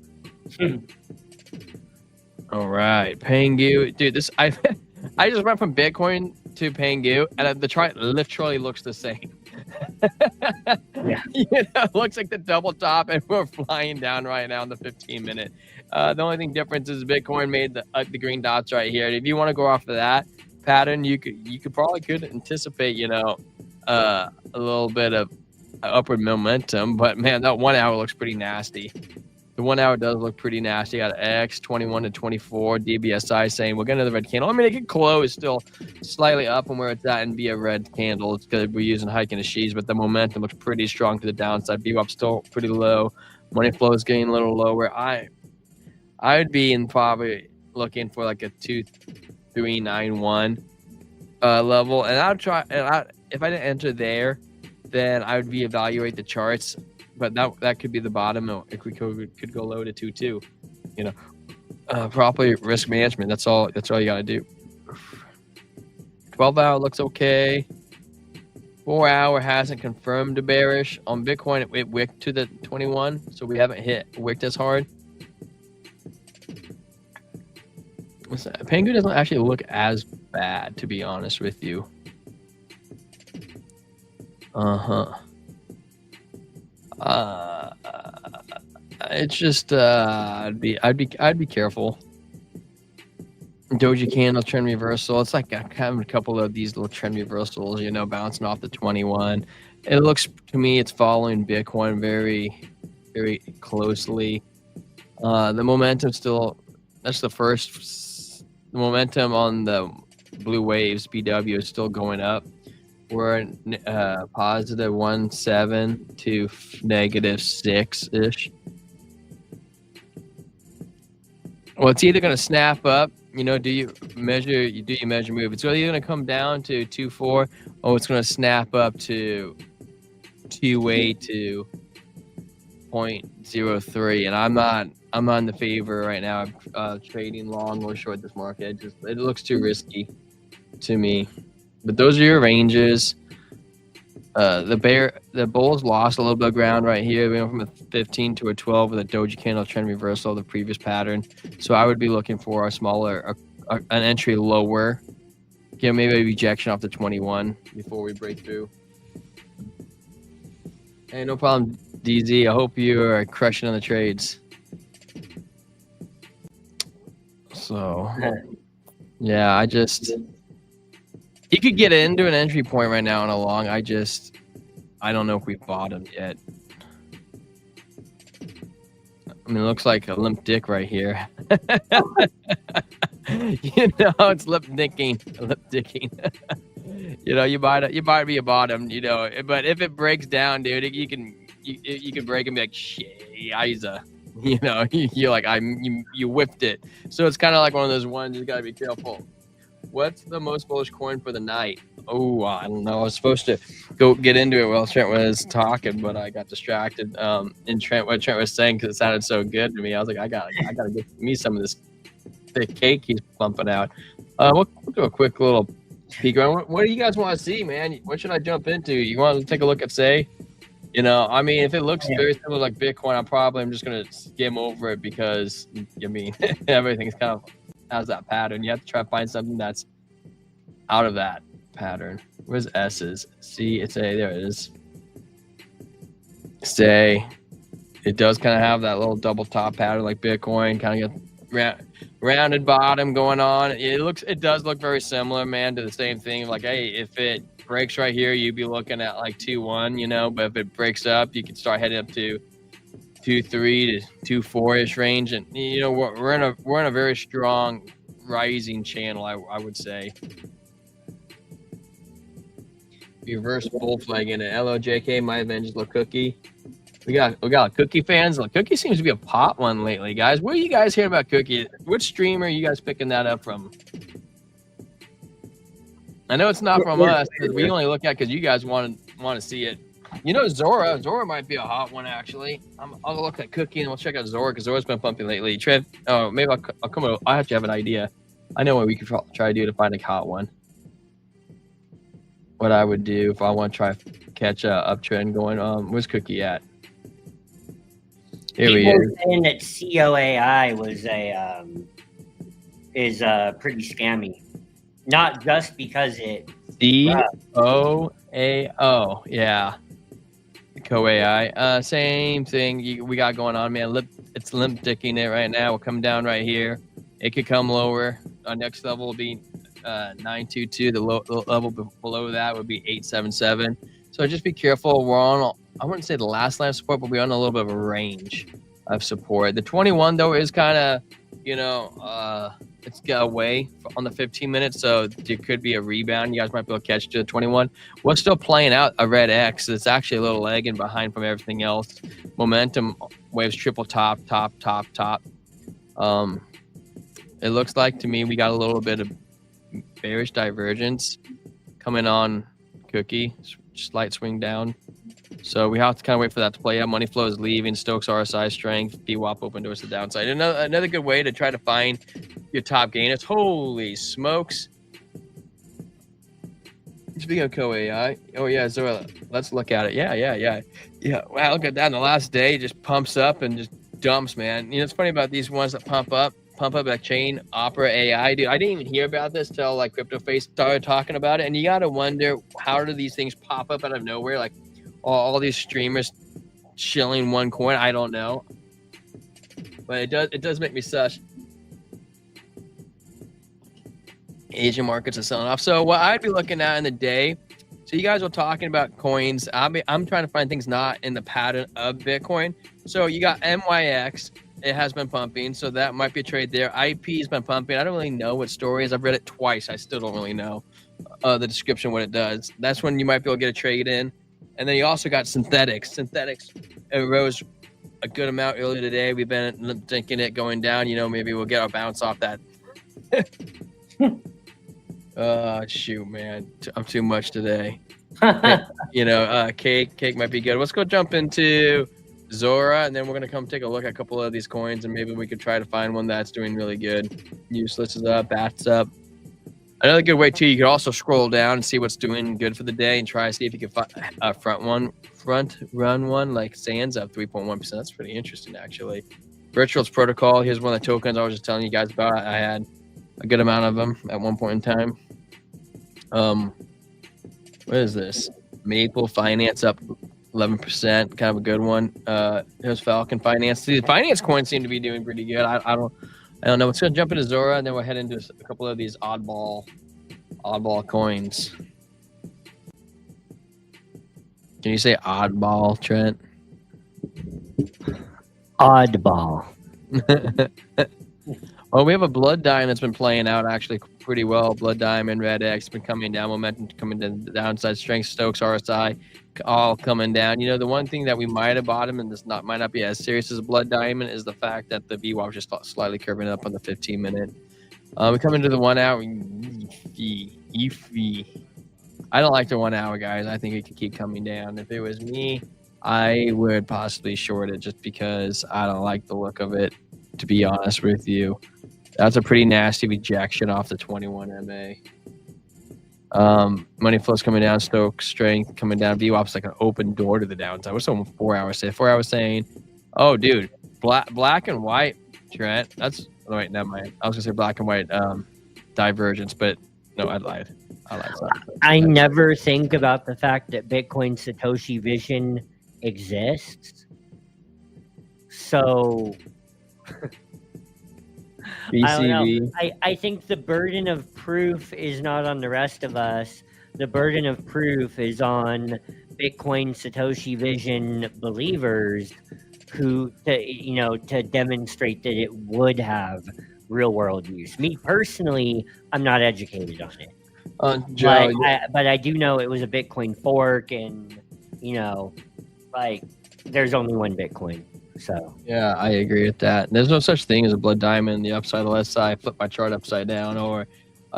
All right, Pengu, dude. I just went from Bitcoin to Pengu, and the lift trolley looks the same. Yeah, you know, it looks like the double top, and we're flying down right now in the 15-minute. The only thing difference is Bitcoin made the green dots right here. And if you want to go off of that pattern, you could anticipate, you know, a little bit of upward momentum. But man, that 1 hour looks pretty nasty. The 1 hour does look pretty nasty. Got X 21 to 24 DBSI saying we're going to the red candle. I mean, it could close still slightly up from where it's at and be a red candle. It's because we're using hiking to sheaves, but the momentum looks pretty strong to the downside. VWAP still pretty low. Money flow is getting a little lower. I would be probably looking for like a 2391 level, and I'd try. And if I didn't enter there, then I would reevaluate the charts. But that could be the bottom. If we could go low to 22, you know, properly risk management. That's all you got to do. 12 hour looks okay. 4 hour hasn't confirmed a bearish on Bitcoin. It wicked to the 21, so we haven't wicked as hard. Pengu doesn't actually look as bad, to be honest with you. It's just I'd be careful. Doji candle trend reversal. It's like kind of a couple of these little trend reversals, you know, bouncing off the 21. It looks to me it's following Bitcoin very, very closely. The momentum still, that's the first. The momentum on the blue waves BW is still going up. We're positive 1.7 to negative 6-ish. Well, it's either going to snap up, you know, do you measure move. It's either going to come down to 2.4 or it's going to snap up to 2.8 to 0.03. And I'm not in the favor right now of trading long or short this market. It looks too risky to me. But those are your ranges. The bulls lost a little bit of ground right here. We went from a 15 to a 12 with a doji candle trend reversal of the previous pattern. So I would be looking for a smaller, an entry lower. Get maybe a rejection off the 21 before we break through. Hey, no problem, DZ. I hope you are crushing on the trades. So, yeah, you could get into an entry point right now on a long. I don't know if we've bottomed yet. I mean, it looks like a limp dick right here. You know, it's lip dicking. You know, you might be a bottom, you know, but if it breaks down, dude, you can break and be like, shit, Isa. You know, you're like, you whipped it. So it's kind of like one of those ones you gotta be careful. What's the most bullish coin for the night? Oh, I don't know. I was supposed to go get into it while Trent was talking, but I got distracted. What Trent was saying, because it sounded so good to me. I was like, I gotta get me some of this thick cake he's pumping out. We'll do a quick little peek around. What do you guys want to see, man? What should I jump into? You want to take a look at Say? You know, I mean, if it looks very similar like Bitcoin, I'm just gonna skim over it because I mean everything's kind of has that pattern. You have to try to find something that's out of that pattern. Where's S's? See, it's A. There it is. Say, it does kind of have that little double top pattern like Bitcoin. Kind of get rounded bottom going on. It does look very similar, man, to the same thing. Like, hey, if it breaks right here, you'd be looking at like 2.1, you know. But if it breaks up, you can start heading up to 2.3 to 2.4-ish range, and you know we're in a very strong rising channel. I would say. Reverse bull flag in it. LOJK, my Evangelo Cookie. We got Cookie fans. Like, Cookie seems to be a pot one lately, guys. What are you guys hearing about Cookie? Which streamer are you guys picking that up from? I know it's not from us, because we only look at because you guys want to see it. You know, Zora might be a hot one, actually. I'll look at Cookie and we'll check out Zora, because Zora's been pumping lately. Trev, maybe I'll come over. I actually have an idea. I know what we could try to do to find a hot one. What I would do if I want to try catch a uptrend going. Where's Cookie at? Here he is. Saying that COAI is pretty scammy. Not just because it COAO, yeah. COAI. Same thing we got going on, man. It's limp dicking it right now. We'll come down right here. It could come lower. Our next level will be 922. The level below that would be 877. So just be careful. We're on, I wouldn't say the last line of support, but we're on a little bit of a range of support. The 21 though is kind of, you know, it's got away on the 15 minutes, so there could be a rebound. You guys might be able to catch to the 21. We're still playing out a red X. It's actually a little lagging behind from everything else. Momentum waves triple top. It looks like to me we got a little bit of bearish divergence coming on Cookie, slight swing down. So we have to kind of wait for that to play out. Money flow is leaving. Stokes RSI strength. VWAP open towards the downside. Another good way to try to find your top gainers. Holy smokes. Speaking of CoAI, oh yeah, Zora, let's look at it. Yeah. Wow, look at that. In the last day, it just pumps up and just dumps, man. You know, it's funny about these ones that pump up. pump up that chain Opera AI, dude. I didn't even hear about this till like CryptoFace started talking about it, and you gotta wonder how do these things pop up out of nowhere? Like all these streamers shilling one coin. I don't know, but it does make me such. Asian markets are selling off. So what I'd be looking at in the day. So you guys were talking about coins. I'm trying to find things not in the pattern of Bitcoin. So you got MYX. It has been pumping, so that might be a trade there. IP has been pumping. I don't really know what story is. I've read it twice. I still don't really know the description, what it does. That's when you might be able to get a trade in. And then you also got synthetics. Synthetics, it rose a good amount earlier today. We've been thinking it going down. You know, maybe we'll get our bounce off that. Shoot, man. I'm too much today. You know, cake might be good. Let's go jump into Zora, and then we're gonna come take a look at a couple of these coins, and maybe we could try to find one that's doing really good. Useless is up, Bats up. Another good way too, you could also scroll down and see what's doing good for the day, and try to see if you can find a front run one like Sands up 3.1%. That's pretty interesting actually. Virtuals Protocol. Here's one of the tokens I was just telling you guys about. I had a good amount of them at one point in time. What is this? Maple Finance up 11%, kind of a good one. Here's Falcon Finance. The finance coins seem to be doing pretty good. I don't know. Let's go jump into Zora, and then we'll head into a couple of these oddball coins. Can you say oddball, Trent? Oddball. Well, we have a Blood Diamond that's been playing out actually pretty well. Blood Diamond, Red X been coming down, momentum coming down, downside strength, Stokes, RSI, all coming down. You know, the one thing that we might have bought him, and this might not be as serious as a Blood Diamond, is the fact that the VWAP was just slightly curving up on the 15-minute. We come into the 1 hour. I don't like the 1 hour, guys. I think it could keep coming down. If it was me, I would possibly short it just because I don't like the look of it, to be honest with you. That's a pretty nasty rejection off the 21 MA. Money flow's coming down, Stokes strength coming down. VWAP's like an open door to the downside. What's someone 4 hours say? 4 hours saying, oh, dude, black and white, Trent. That's, oh, wait, never mind. I was gonna say black and white divergence, but no, I lied. I never think about the fact that Bitcoin Satoshi Vision exists. So BCV. I think the burden of proof is not on the rest of us. The burden of proof is on Bitcoin Satoshi Vision believers who, to demonstrate that it would have real world use. Me personally, I'm not educated on it. Joe, but I do know it was a Bitcoin fork, and there's only one Bitcoin. So yeah, I agree with that. There's no such thing as a Blood Diamond. The upside, the left side, flip my chart upside down, or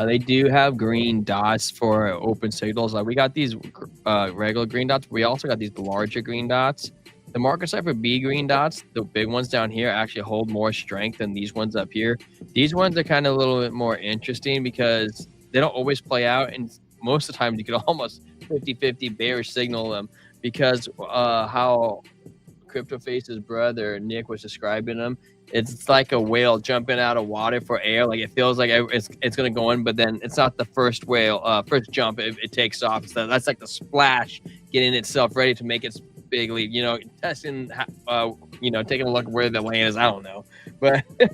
they do have green dots for open signals. Like we got these regular green dots. We also got these larger green dots. The market side for B green dots, the big ones down here, actually hold more strength than these ones up here. These ones are kind of a little bit more interesting because they don't always play out, and most of the time you can almost 50-50 bearish signal them because how CryptoFace's brother Nick was describing them. It's like a whale jumping out of water for air. Like it feels like it's gonna go in, but then it's not the first first jump. It takes off. So that's like the splash getting itself ready to make its big leap. Testing. Taking a look where the land is. I don't know, but they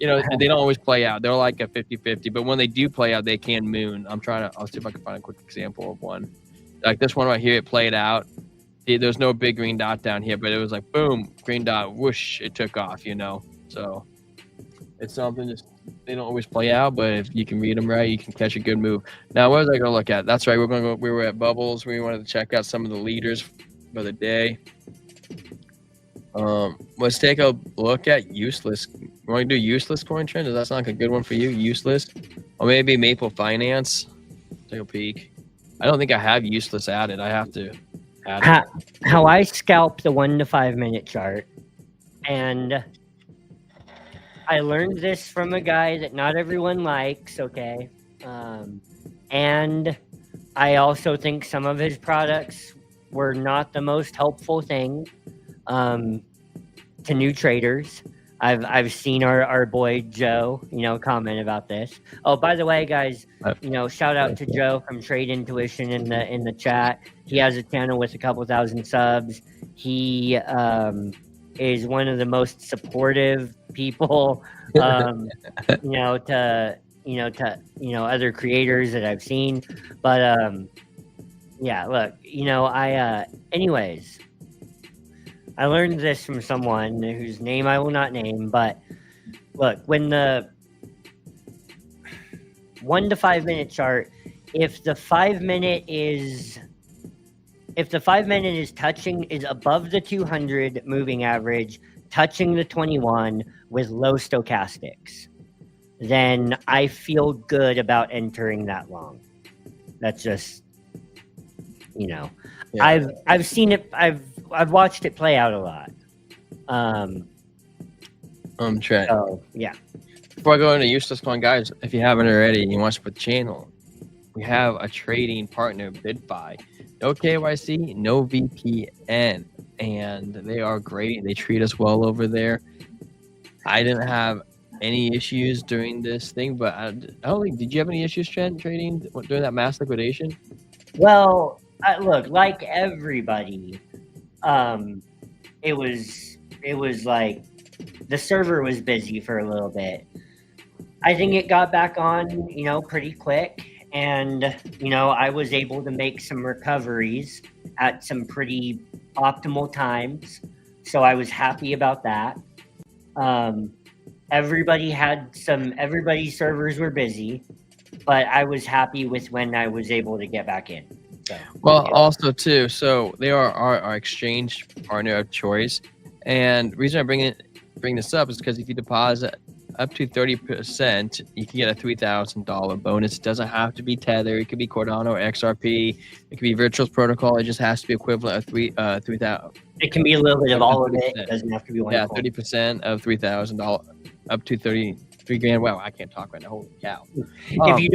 don't always play out. They're like a 50-50, but when they do play out, they can moon. I'll see if I can find a quick example of one. Like this one right here, it played out. There's no big green dot down here, but it was like, boom, green dot, whoosh, it took off, So it's something they don't always play out, but if you can read them right, you can catch a good move. Now, what was I going to look at? That's right. We were at Bubbles. We wanted to check out some of the leaders for the day. Let's take a look at Useless. You want to do Useless coin trend? Does that sound like a good one for you? Useless, or maybe Maple Finance. Take a peek. I don't think I have Useless added. I have to add it. How I scalp the 1 to 5 minute chart, and I learned this from a guy that not everyone likes. Okay, and I also think some of his products were not the most helpful thing to new traders. I've seen our boy Joe, comment about this. Oh, by the way, guys, shout out to Joe from Trade Intuition in the chat. He has a channel with a couple thousand subs. He is one of the most supportive people, to other creators that I've seen. But yeah, look, anyways, I learned this from someone whose name I will not name, but look, when the 1 to 5 minute chart, if the 5 minute is above the 200 moving average, touching the 21 with low stochastics, then I feel good about entering that long. That's just, Yeah. I've seen it. I've watched it play out a lot. Trent. So yeah. Before I go into useless coin, guys, if you haven't already and you want to support the channel, we have a trading partner, BitBuy. No KYC, no VPN, and they are great. They treat us well over there. I didn't have any issues during this thing, but I don't think. Did you have any issues, Trent, trading during that mass liquidation? Well, look, like everybody, it was like the server was busy for a little bit. I think it got back on, pretty quick. And, I was able to make some recoveries at some pretty optimal times. So I was happy about that. Everybody's servers were busy, but I was happy with when I was able to get back in. So, well, yeah. Also too, so they are our exchange partner of choice. And the reason I bring this up is because if you deposit up to 30%, you can get a $3,000 bonus. It doesn't have to be Tether. It could be Cardano or XRP. It could be Virtual Protocol. It just has to be equivalent of 3,000. It can be a little bit of all of it. It doesn't have to be one. Yeah, 30% of $3,000 up to 33 grand. Wow, I can't talk right now. Holy cow! If you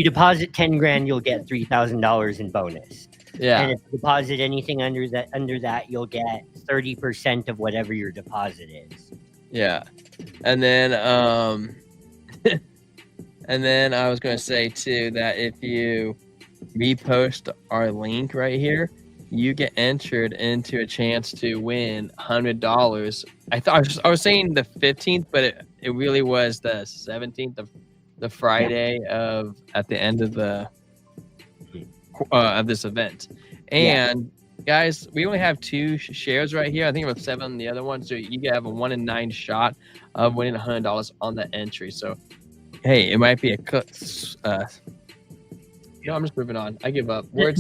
deposit 10 grand, you'll get $3,000 in bonus. Yeah. And if you deposit anything under that, you'll get 30% of whatever your deposit is. Yeah. And then and then I was going to say too that if you repost our link right here, you get entered into a chance to win $100. I was saying the 15th, but it really was the 17th of the Friday at the end of the of this event. And guys, we only have 2 shares right here. I think about 7 on the other one, so you have a 1 in 9 shot of winning $100 on that entry. So hey, it might be a I'm just moving on. I give up. The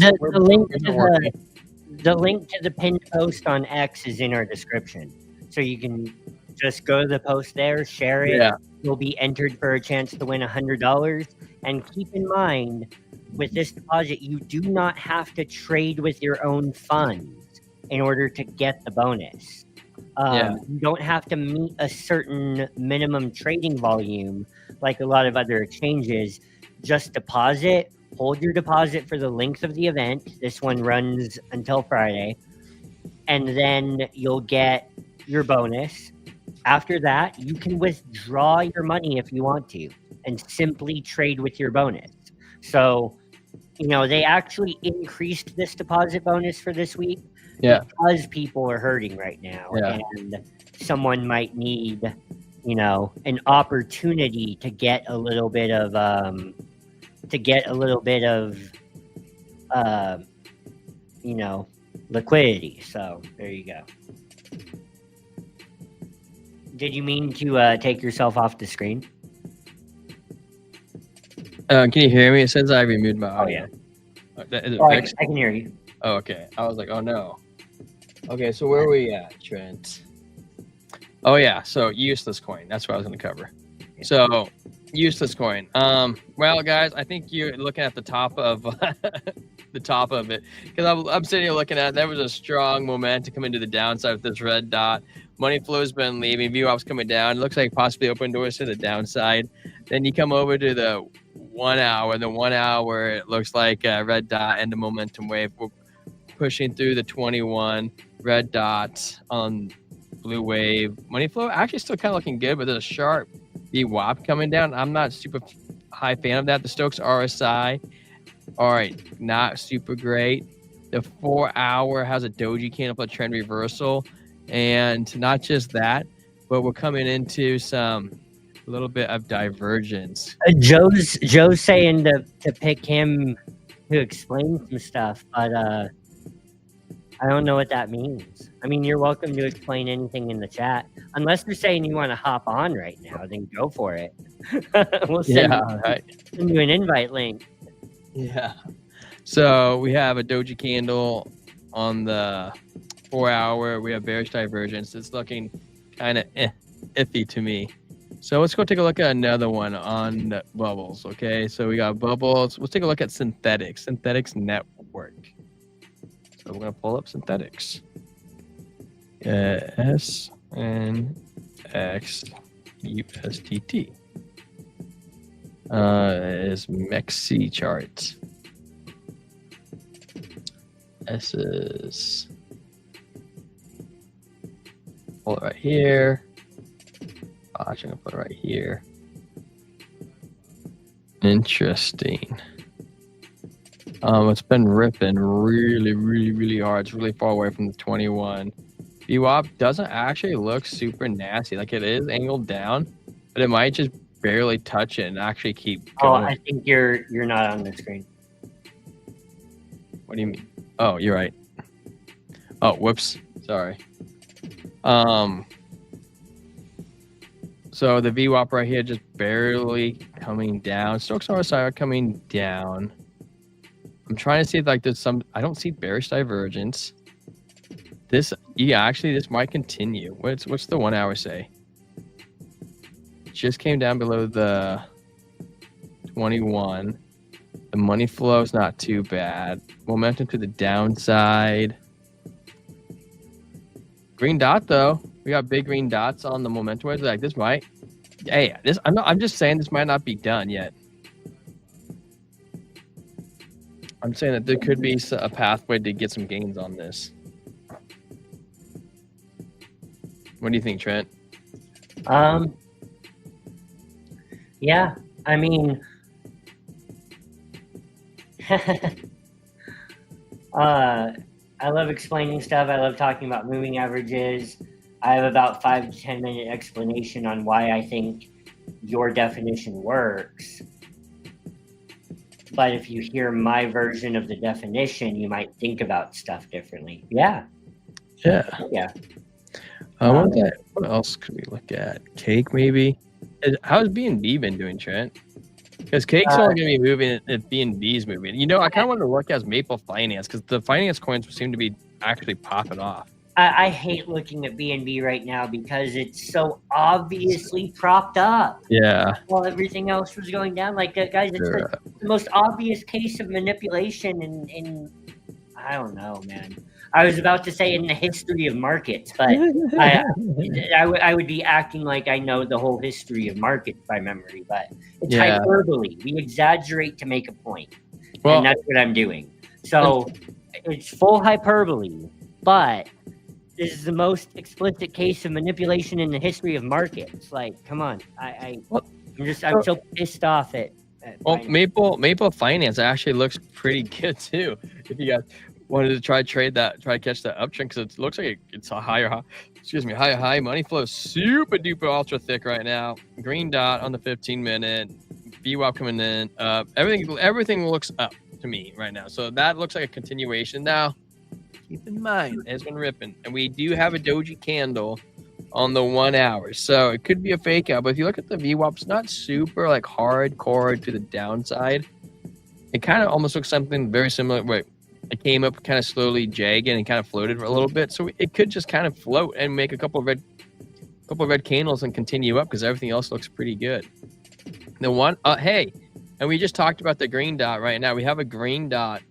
link to the pinned post on X is in our description, so you can just go to the post there, share it. Yeah. You'll be entered for a chance to win $100. And keep in mind, with this deposit, you do not have to trade with your own funds in order to get the bonus. You don't have to meet a certain minimum trading volume like a lot of other exchanges. Just deposit. Hold your deposit for the length of the event. This one runs until Friday. And then you'll get your bonus. After that, you can withdraw your money if you want to and simply trade with your bonus. So, they actually increased this deposit bonus for this week because people are hurting right now. Yeah. And someone might need, an opportunity to get a little bit of liquidity. So there you go. Did you mean to take yourself off the screen? Can you hear me? It says I removed my audio. I can hear you. Oh, okay. I was like, oh no. Okay, so where are we at, Trent? Oh yeah, so useless coin. That's what I was going to cover. So useless coin. Well, guys, I think you're looking at the top of the top of it, because I'm sitting here looking at it. There was a strong momentum coming to the downside with this red dot. Money flow has been leaving. VWAP's coming down. It looks like possibly open doors to the downside. Then you come over to the 1 hour. The 1 hour, it looks like a red dot and a momentum wave. We're pushing through the 21 red dots on blue wave. Money flow actually still kind of looking good, but there's a sharp VWAP coming down. I'm not super high fan of that. The Stokes RSI, all right, not super great. The 4 hour has a doji candle plus trend reversal, and not just that, but we're coming into a little bit of divergence. Joe's saying to pick him to explain some stuff, but I don't know what that means. I mean, you're welcome to explain anything in the chat, unless you're saying you want to hop on right now. Then go for it. We'll send you an invite link. Yeah. So we have a doji candle on the 4 hour. We have bearish divergence. It's looking kind of iffy to me. So let's go take a look at another one on the bubbles. Okay. So we got bubbles. Let's take a look at synthetics network. So we're going to pull up synthetics. SNX USDT. Is Mexi chart. This is, pull it right here. Gosh, I'm gonna put it right here. Interesting. It's been ripping really hard. It's really far away from the 21. VWAP doesn't actually look super nasty. Like, it is angled down, but it might just barely touch it and actually keep going. Oh, I think you're not on the screen. What do you mean? Oh, you're right. Oh, whoops. Sorry. So the VWAP right here just barely coming down. Stokes RSI are coming down. I'm trying to see if like there's some. I don't see bearish divergence. This might continue. What's the 1 hour say? It just came down below the 21. The money flow is not too bad. Momentum to the downside. Green dot though. We got big green dots on the momentum. Like this might. Hey, I'm just saying this might not be done yet. I'm saying that there could be a pathway to get some gains on this. What do you think, Trent? Yeah, I mean, I love explaining stuff. I love talking about moving averages. I have about 5 to 10 minute explanation on why I think your definition works. But if you hear my version of the definition, you might think about stuff differently. Yeah. What else could we look at? Cake, maybe? How's BNB been doing, Trent? Because Cake's only going to be moving if BNB's moving. You know, I kind of want to look at Maple Finance because the finance coins seem to be actually popping off. I hate looking at BNB right now because it's so obviously propped up. Yeah. While everything else was going down. Like, guys, it's the most obvious case of manipulation in I don't know, man. I was about to say in the history of markets, but I would be acting like I know the whole history of markets by memory, but it's hyperbole. We exaggerate to make a point. Well, and that's what I'm doing. So it's full hyperbole, but this is the most explicit case of manipulation in the history of markets. Like, come on. I'm so pissed off at Maple Finance actually looks pretty good too. If you guys wanted to try to catch that uptrend, because it looks like it's a higher high. Money flow is super duper ultra thick right now. Green dot on the 15-minute. VWAP coming in. Everything looks up to me right now. So that looks like a continuation. Now, keep in mind, it's been ripping, and we do have a doji candle on the 1 hour, so it could be a fake out. But if you look at the VWAP, it's not super like hardcore to the downside. It kind of almost looks something very similar. Wait, it came up kind of slowly jagging and kind of floated for a little bit, so it could just kind of float and make a couple of red candles and continue up because everything else looks pretty good. The one, hey, and we just talked about the green dot right now. We have a green dot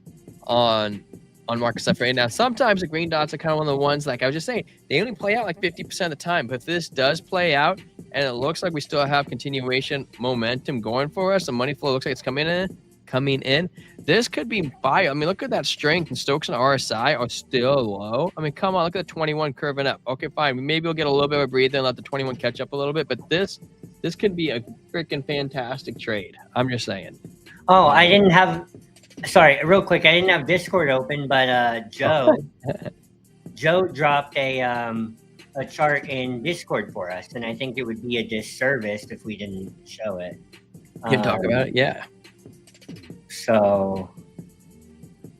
on market stuff right now. Sometimes the green dots are kind of one of the ones, like I was just saying, they only play out like 50% of the time, but this does play out, and it looks like we still have continuation momentum going for us. The money flow looks like it's coming in. coming in. This could be buy. I mean, look at that strength, and Stokes and RSI are still low. I mean, come on, look at the 21 curving up. Okay, fine. Maybe we'll get a little bit of a breather and let the 21 catch up a little bit, but this could be a freaking fantastic trade. I'm just saying. Oh, I didn't have. Sorry, real quick. I didn't have Discord open, but Joe dropped a chart in Discord for us, and I think it would be a disservice if we didn't show it. You can talk about it, yeah. So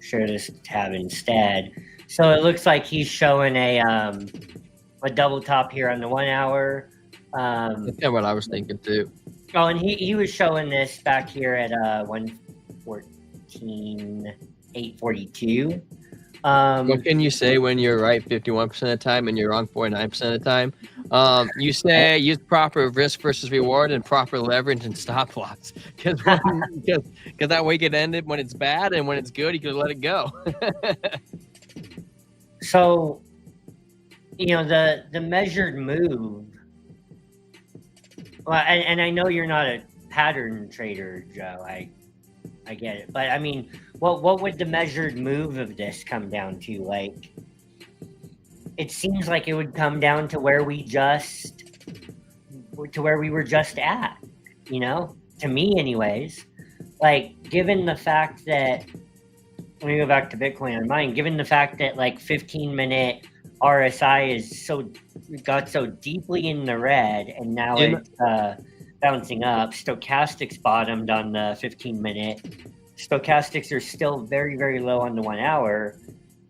share this tab instead. So it looks like he's showing a double top here on the 1 hour. That's kind of what I was thinking too. Oh, and he was showing this back here at 114.842. What can you say when you're right 51% of the time and you're wrong 49% of the time? You say use proper risk versus reward and proper leverage and stop loss. Because that way you can end it when it's bad, and when it's good, you can let it go. So, the measured move. Well, and I know you're not a pattern trader, Joe. I get it, but I mean, what would the measured move of this come down to? Like, it seems like it would come down to where we were just at, to me anyways. Like, given the fact that, let me go back to Bitcoin on mine, given the fact that like 15-minute RSI got so deeply in the red, and now it's bouncing up. Stochastics bottomed on the 15-minute. Stochastics are still very, very low on the 1 hour.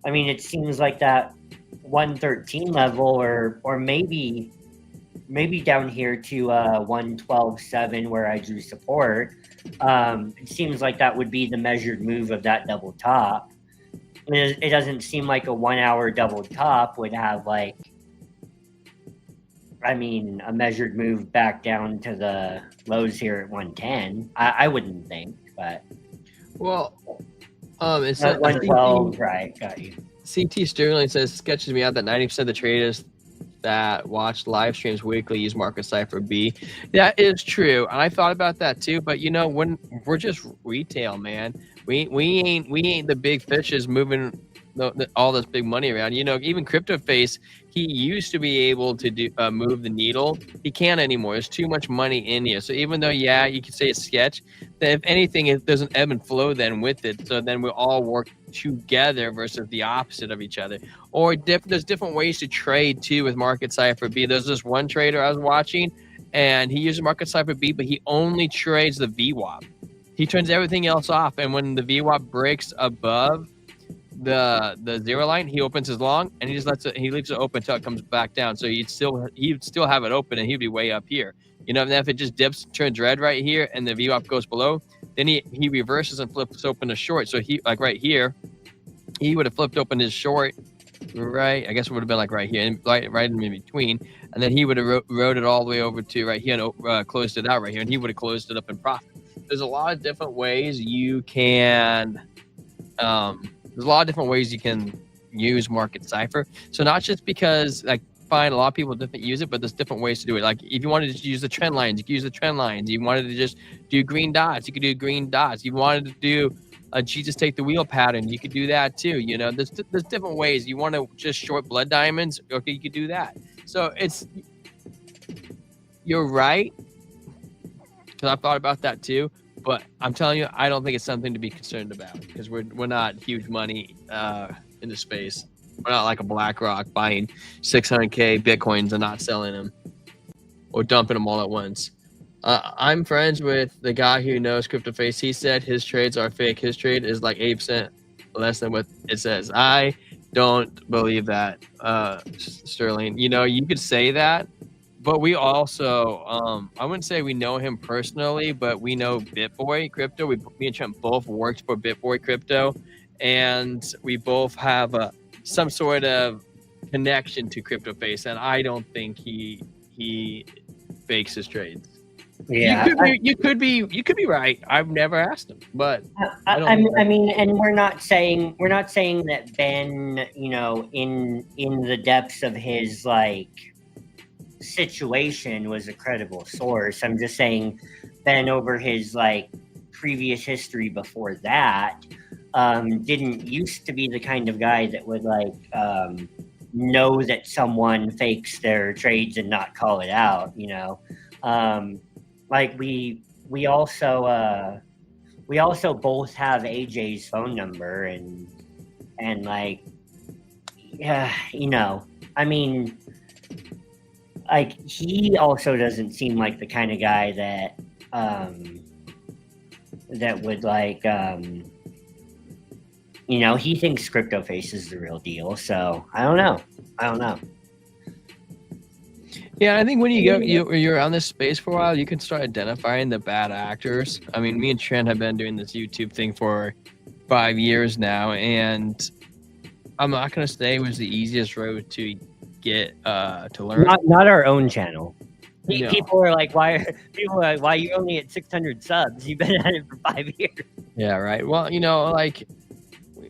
I mean, it seems like that 113 level, or maybe down here to 112.7 where I drew support. It seems like that would be the measured move of that double top. It doesn't seem like a 1 hour double top would have a measured move back down to the lows here at 110. I wouldn't think, but well, it's 112, right? Got you. CT Sterling says, sketches me out that 90% of the traders that watch live streams weekly use market cipher B. That is true. I thought about that too, but when we're just retail, man, we ain't the big fishes moving all this big money around. Even CryptoFace, he used to be able to do move the needle. He can't anymore. There's too much money in here. So even though, yeah, you could say it's sketch, then if anything, it doesn't ebb and flow then with it. So then we all work together versus the opposite of each other. Or there's different ways to trade too with market cipher B. There's this one trader I was watching, and he uses market cipher B, but he only trades the VWAP. He turns everything else off, and when the VWAP breaks above the zero line, he opens his long, and he leaves it open until it comes back down. So he'd still have it open, and he'd be way up here. And then if it just dips, turns red right here, and the VWAP goes below, then he reverses and flips open a short. So he, like right here, he would have flipped open his short, right? I guess it would have been like right here, and right in between, and then he would have rode it all the way over to right here and closed it out right here, and he would have closed it up in profit. There's a lot of different ways you can. There's a lot of different ways you can use market cipher. So not just because fine, a lot of people use it, but there's different ways to do it. Like if you wanted to use the trend lines, you could use the trend lines. You wanted to just do green dots, you could do green dots. You wanted to do a Jesus take the wheel pattern, you could do that too. There's different ways. You want to just short blood diamonds, okay, you could do that. So you're right, because I've thought about that too. But I'm telling you, I don't think it's something to be concerned about, because we're not huge money in the space. We're not like a BlackRock buying 600K Bitcoins and not selling them or dumping them all at once. I'm friends with the guy who knows CryptoFace. He said his trades are fake. His trade is like 8% less than what it says. I don't believe that, Sterling. You could say that, but we also, I wouldn't say we know him personally, but we know BitBoy Crypto. Me and Trent both worked for BitBoy Crypto, and we both have some sort of connection to CryptoFace, and I don't think he fakes his trades. Yeah, you could be right. I've never asked him, but I mean, and we're not saying that Ben, in the depths of his situation was a credible source. I'm just saying Ben, over his previous history before that, didn't used to be the kind of guy that would like know that someone fakes their trades and not call it out, you know. Like we also both have AJ's phone number and like, yeah, you know, I mean, like he also doesn't seem like the kind of guy that that would like you know, he thinks CryptoFace is the real deal. So I don't know. Yeah, I think when you're on this space for a while, you can start identifying the bad actors. I mean, me and Trent have been doing this YouTube thing for 5 years now, and I'm not gonna say it was the easiest road to get to learn. Not our own channel. No. People are like, why you only at 600 subs? You've been at it for 5 years. Yeah, right. Well, you know, like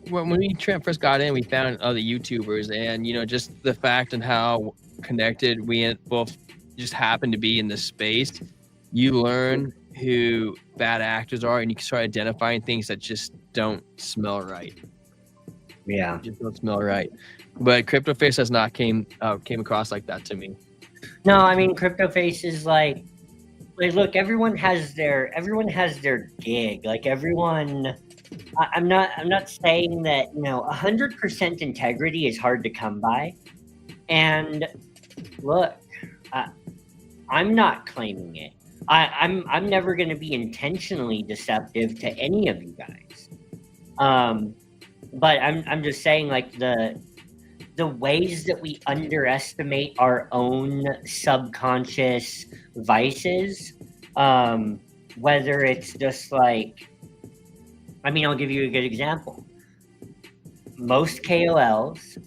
when we Trent first got in, we found other YouTubers, and you know, just the fact and how connected we both just happen to be in this space, you learn who bad actors are, and you can start identifying things that just don't smell right. Yeah, just don't smell right. But CryptoFace has not came across like that to me. No, I mean CryptoFace is like look, everyone has their gig. Like everyone, I'm not saying that, you know, 100% integrity is hard to come by. And look, I'm not claiming it. I'm never going to be intentionally deceptive to any of you guys. But I'm just saying, like the ways that we underestimate our own subconscious vices, whether it's just like, I mean, I'll give you a good example. Most KOLs,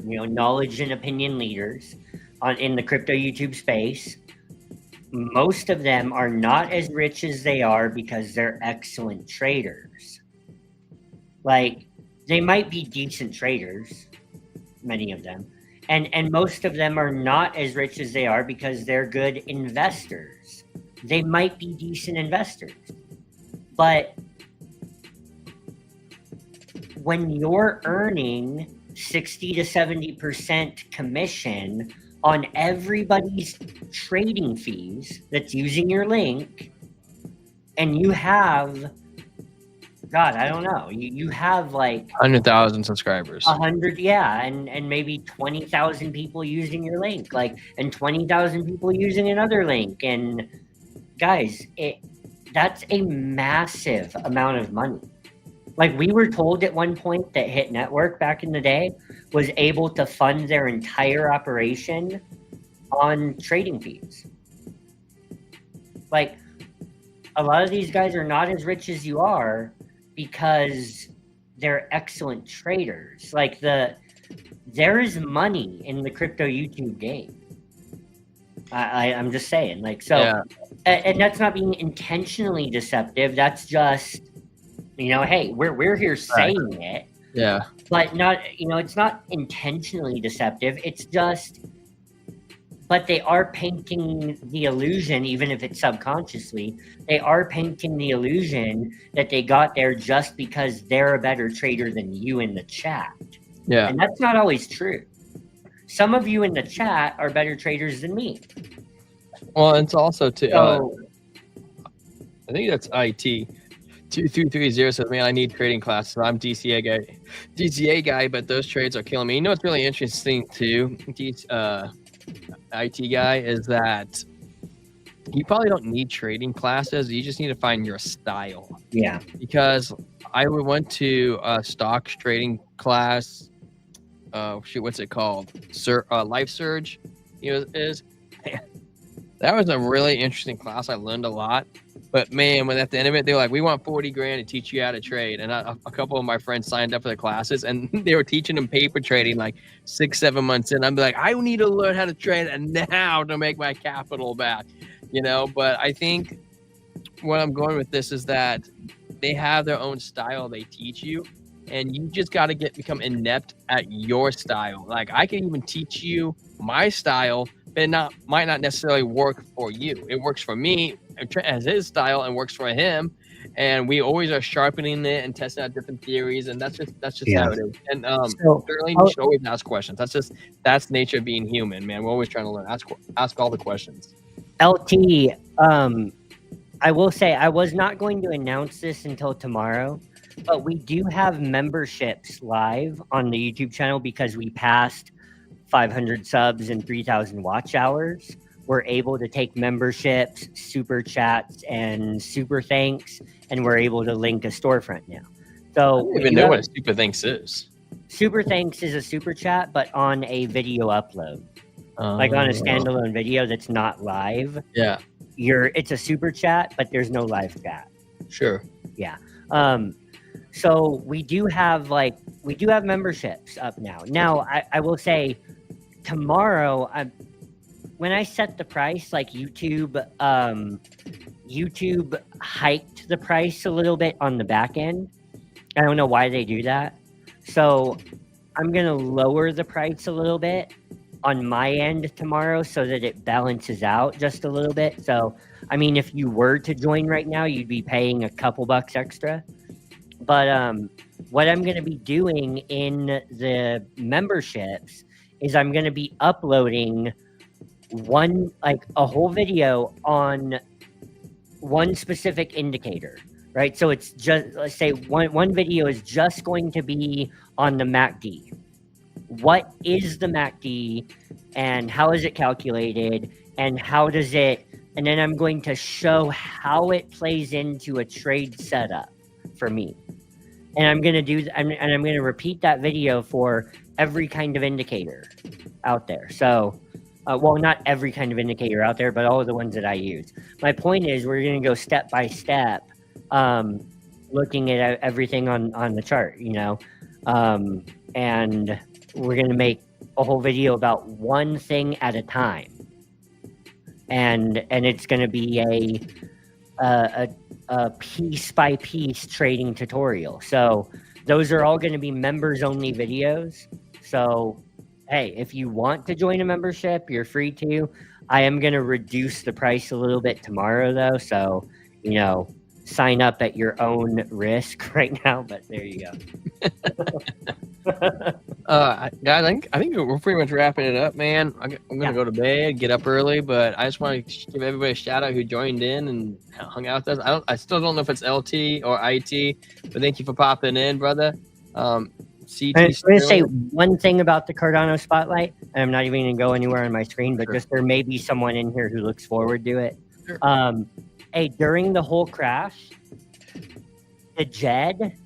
you know, knowledge and opinion leaders in the crypto YouTube space, most of them are not as rich as they are because they're excellent traders. Like, they might be decent traders, many of them, and most of them are not as rich as they are because they're good investors. They might be decent investors, but when you're earning 60 to 70% commission on everybody's trading fees that's using your link, and you have, God, I don't know, you have like 100,000 subscribers. 100, yeah, and maybe 20,000 people using your link, like, and 20,000 people using another link, and guys, that's a massive amount of money. Like, we were told at one point that Hit Network back in the day was able to fund their entire operation on trading fees. Like, a lot of these guys are not as rich as you are because they're excellent traders. Like, there is money in the crypto YouTube game. I'm just saying, like, so, yeah. And that's not being intentionally deceptive. That's just, you know, hey, we're here saying it. Yeah. But not, you know, it's not intentionally deceptive. It's just, but they are painting the illusion, even if it's subconsciously, they are painting the illusion that they got there just because they're a better trader than you in the chat. Yeah. And that's not always true. Some of you in the chat are better traders than me. Well, it's also too, so, I think that's IT. 2330 says, man, I need trading classes. I'm DCA guy, but those trades are killing me. You know what's really interesting too, IT guy, is that you probably don't need trading classes. You just need to find your style. Yeah. Because I went to a stocks trading class. What's it called? Life Surge. That was a really interesting class. I learned a lot. But man, when at the end of it, they were like, we want 40 grand to teach you how to trade. And a couple of my friends signed up for the classes, and they were teaching them paper trading like 6-7 months in. I'm like, I need to learn how to trade and now to make my capital back, you know. But I think what I'm going with this is that they have their own style they teach you, and you just got to become inept at your style. Like, I can even teach you my style, but might not necessarily work for you. It works for me. as his style and works for him. And we always are sharpening it and testing out different theories, and that's just how it is. And certainly you should always ask questions. That's the nature of being human, man. We're always trying to learn. Ask all the questions. LT, I will say I was not going to announce this until tomorrow, but we do have memberships live on the YouTube channel because we passed 500 subs and 3,000 watch hours. We're able to take memberships, super chats, and super thanks, and we're able to link a storefront now. So I don't even know what a super thanks is. Super thanks is a super chat, but on a video upload, like on a standalone video that's not live. Yeah. It's a super chat, but there's no live chat. Sure. Yeah. So we do have memberships up now. Now I will say tomorrow, when I set the price, like YouTube hiked the price a little bit on the back end. I don't know why they do that. So I'm gonna lower the price a little bit on my end tomorrow so that it balances out just a little bit. So, I mean, if you were to join right now, you'd be paying a couple bucks extra. But what I'm going to be doing in the memberships is I'm going to be uploading a whole video on one specific indicator, right? So it's just, let's say one video is just going to be on the MACD. What is the MACD and how is it calculated and how does it, and then I'm going to show how it plays into a trade setup for me. And I'm going to repeat that video for every kind of indicator out there. So, well, not every kind of indicator out there, but all of the ones that I use. My point is we're going to go step by step, looking at everything on the chart, you know, and we're going to make a whole video about one thing at a time. And it's going to be a piece by piece trading tutorial. So those are all going to be members only videos. So, hey, if you want to join a membership, you're free to. I am going to reduce the price a little bit tomorrow though. So, you know, sign up at your own risk right now, but there you go. Guys, I think we're pretty much wrapping it up, man. I'm gonna go to bed, get up early, but I just want to give everybody a shout out who joined in and hung out with us. I still don't know if it's LT or IT, but thank you for popping in, brother. CT. I'm going to say one thing about the Cardano Spotlight, and I'm not even going to go anywhere on my screen, but just there may be someone in here who looks forward to it. Sure. Hey, during the whole crash, the Jed.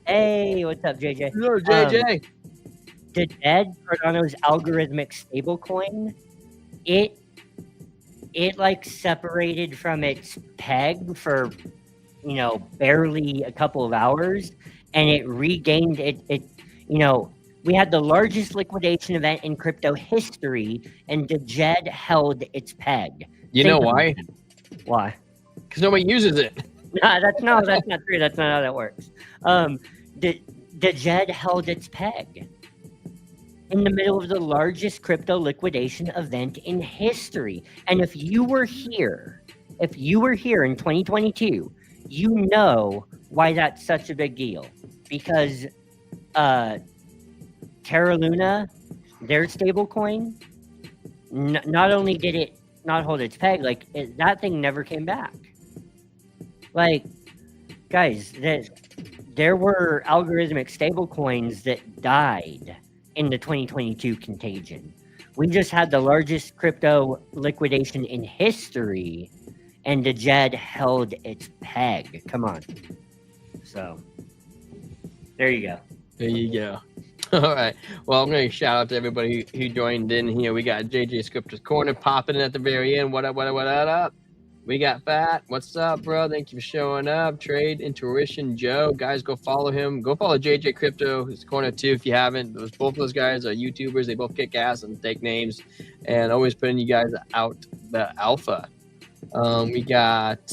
Hey, what's up, JJ? Hello, JJ. The Jed, Cardano's algorithmic stablecoin, it like separated from its peg for, you know, barely a couple of hours, and it regained it. You know, we had the largest liquidation event in crypto history, and the Jed held its peg. You know why? Why? Because nobody uses it. That's not true. That's not how that works. The Jed held its peg in the middle of the largest crypto liquidation event in history. And if you were here in 2022, you know why that's such a big deal. Because Terra Luna, their stablecoin, not only did it not hold its peg, like that thing never came back. Like, guys, there were algorithmic stablecoins that died in the 2022 contagion. We just had the largest crypto liquidation in history, and the Jed held its peg. Come on. So, there you go. There you go. All right. Well, I'm going to shout out to everybody who joined in here. We got JJ Scriptors Corner popping in at the very end. What up? We got Fat. What's up, bro? Thank you for showing up. Trade Intuition Joe. Guys, go follow him. Go follow JJ Crypto. His Corner too if you haven't. Both of those guys are YouTubers. They both kick ass and take names and always putting you guys out the alpha. We got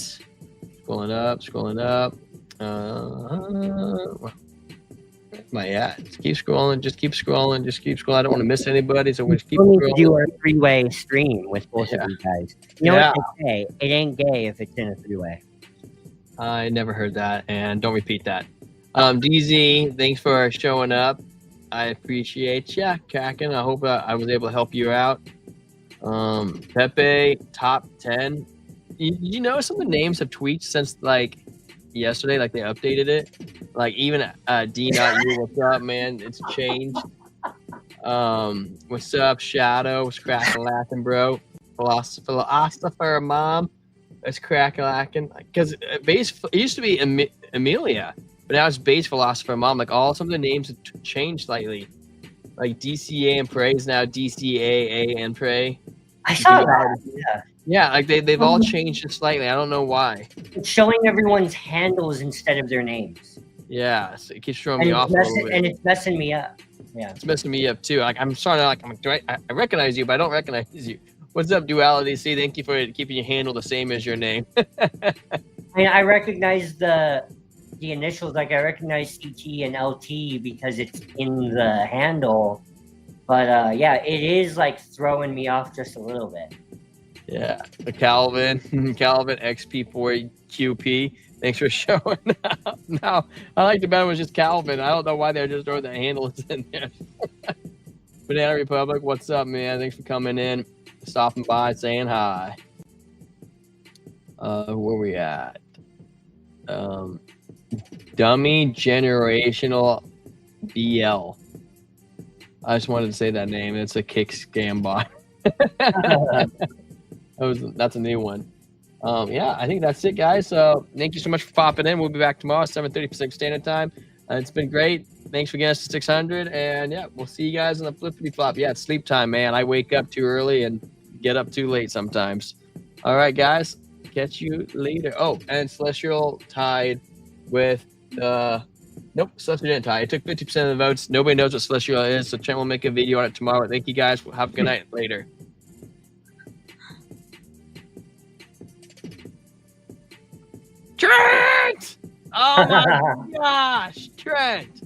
scrolling up. But yeah, just keep scrolling. Just keep scrolling. Just keep scrolling. I don't want to miss anybody, so we just keep We need to do scrolling. a three-way stream with both Yeah. of you guys. You know Yeah. what they say? It ain't gay if it's in a three-way. I never heard that, and don't repeat that. DZ, thanks for showing up. I appreciate ya, Kraken. I hope I was able to help you out. Pepe, top 10. You know some of the names have tweaked since like yesterday, like they updated it. Like even D.U, what's up, man? It's changed. What's up, Shadow? What's cracking, laughing, bro? Philosopher, mom. It's cracking, lacking. Because base it used to be Amelia, but now it's base philosopher, mom. Like all some of the names have changed slightly. Like DCA and Prey is now DCAA and Prey. I saw that. Yeah. Yeah, like they've all changed it slightly. I don't know why. It's showing everyone's handles instead of their names. Yeah, so it keeps throwing And me it's off a little bit. and it's messing me up. Yeah. It's messing me up too. Like I'm starting to like I recognize you, but I don't recognize you. What's up, Duality C? Thank you for keeping your handle the same as your name. I mean, I recognize the initials, like I recognize CT and LT because it's in the handle. But yeah, it is like throwing me off just a little bit. Yeah, the Calvin XP4QP. Thanks for showing up. Now, I like the better was just Calvin. I don't know why they're just throwing the handles in there. Banana Republic, what's up, man? Thanks for coming in, stopping by, saying hi. Where we at? Dummy Generational BL. I just wanted to say that name. It's a kick scam bot. That's a new one. Yeah, I think that's it, guys. So thank you so much for popping in. We'll be back tomorrow, 7:30 Pacific Standard Time. It's been great. Thanks for getting us to 600. And yeah, we'll see you guys on the flippity flop. Yeah, it's sleep time, man. I wake up too early and get up too late sometimes. All right, guys. Catch you later. Oh, and Celestial tied with nope, Celestial didn't tie. It took 50% of the votes. Nobody knows what Celestial is, so Trent will make a video on it tomorrow. Thank you, guys. Have a good night later. Trent! Oh my gosh, Trent!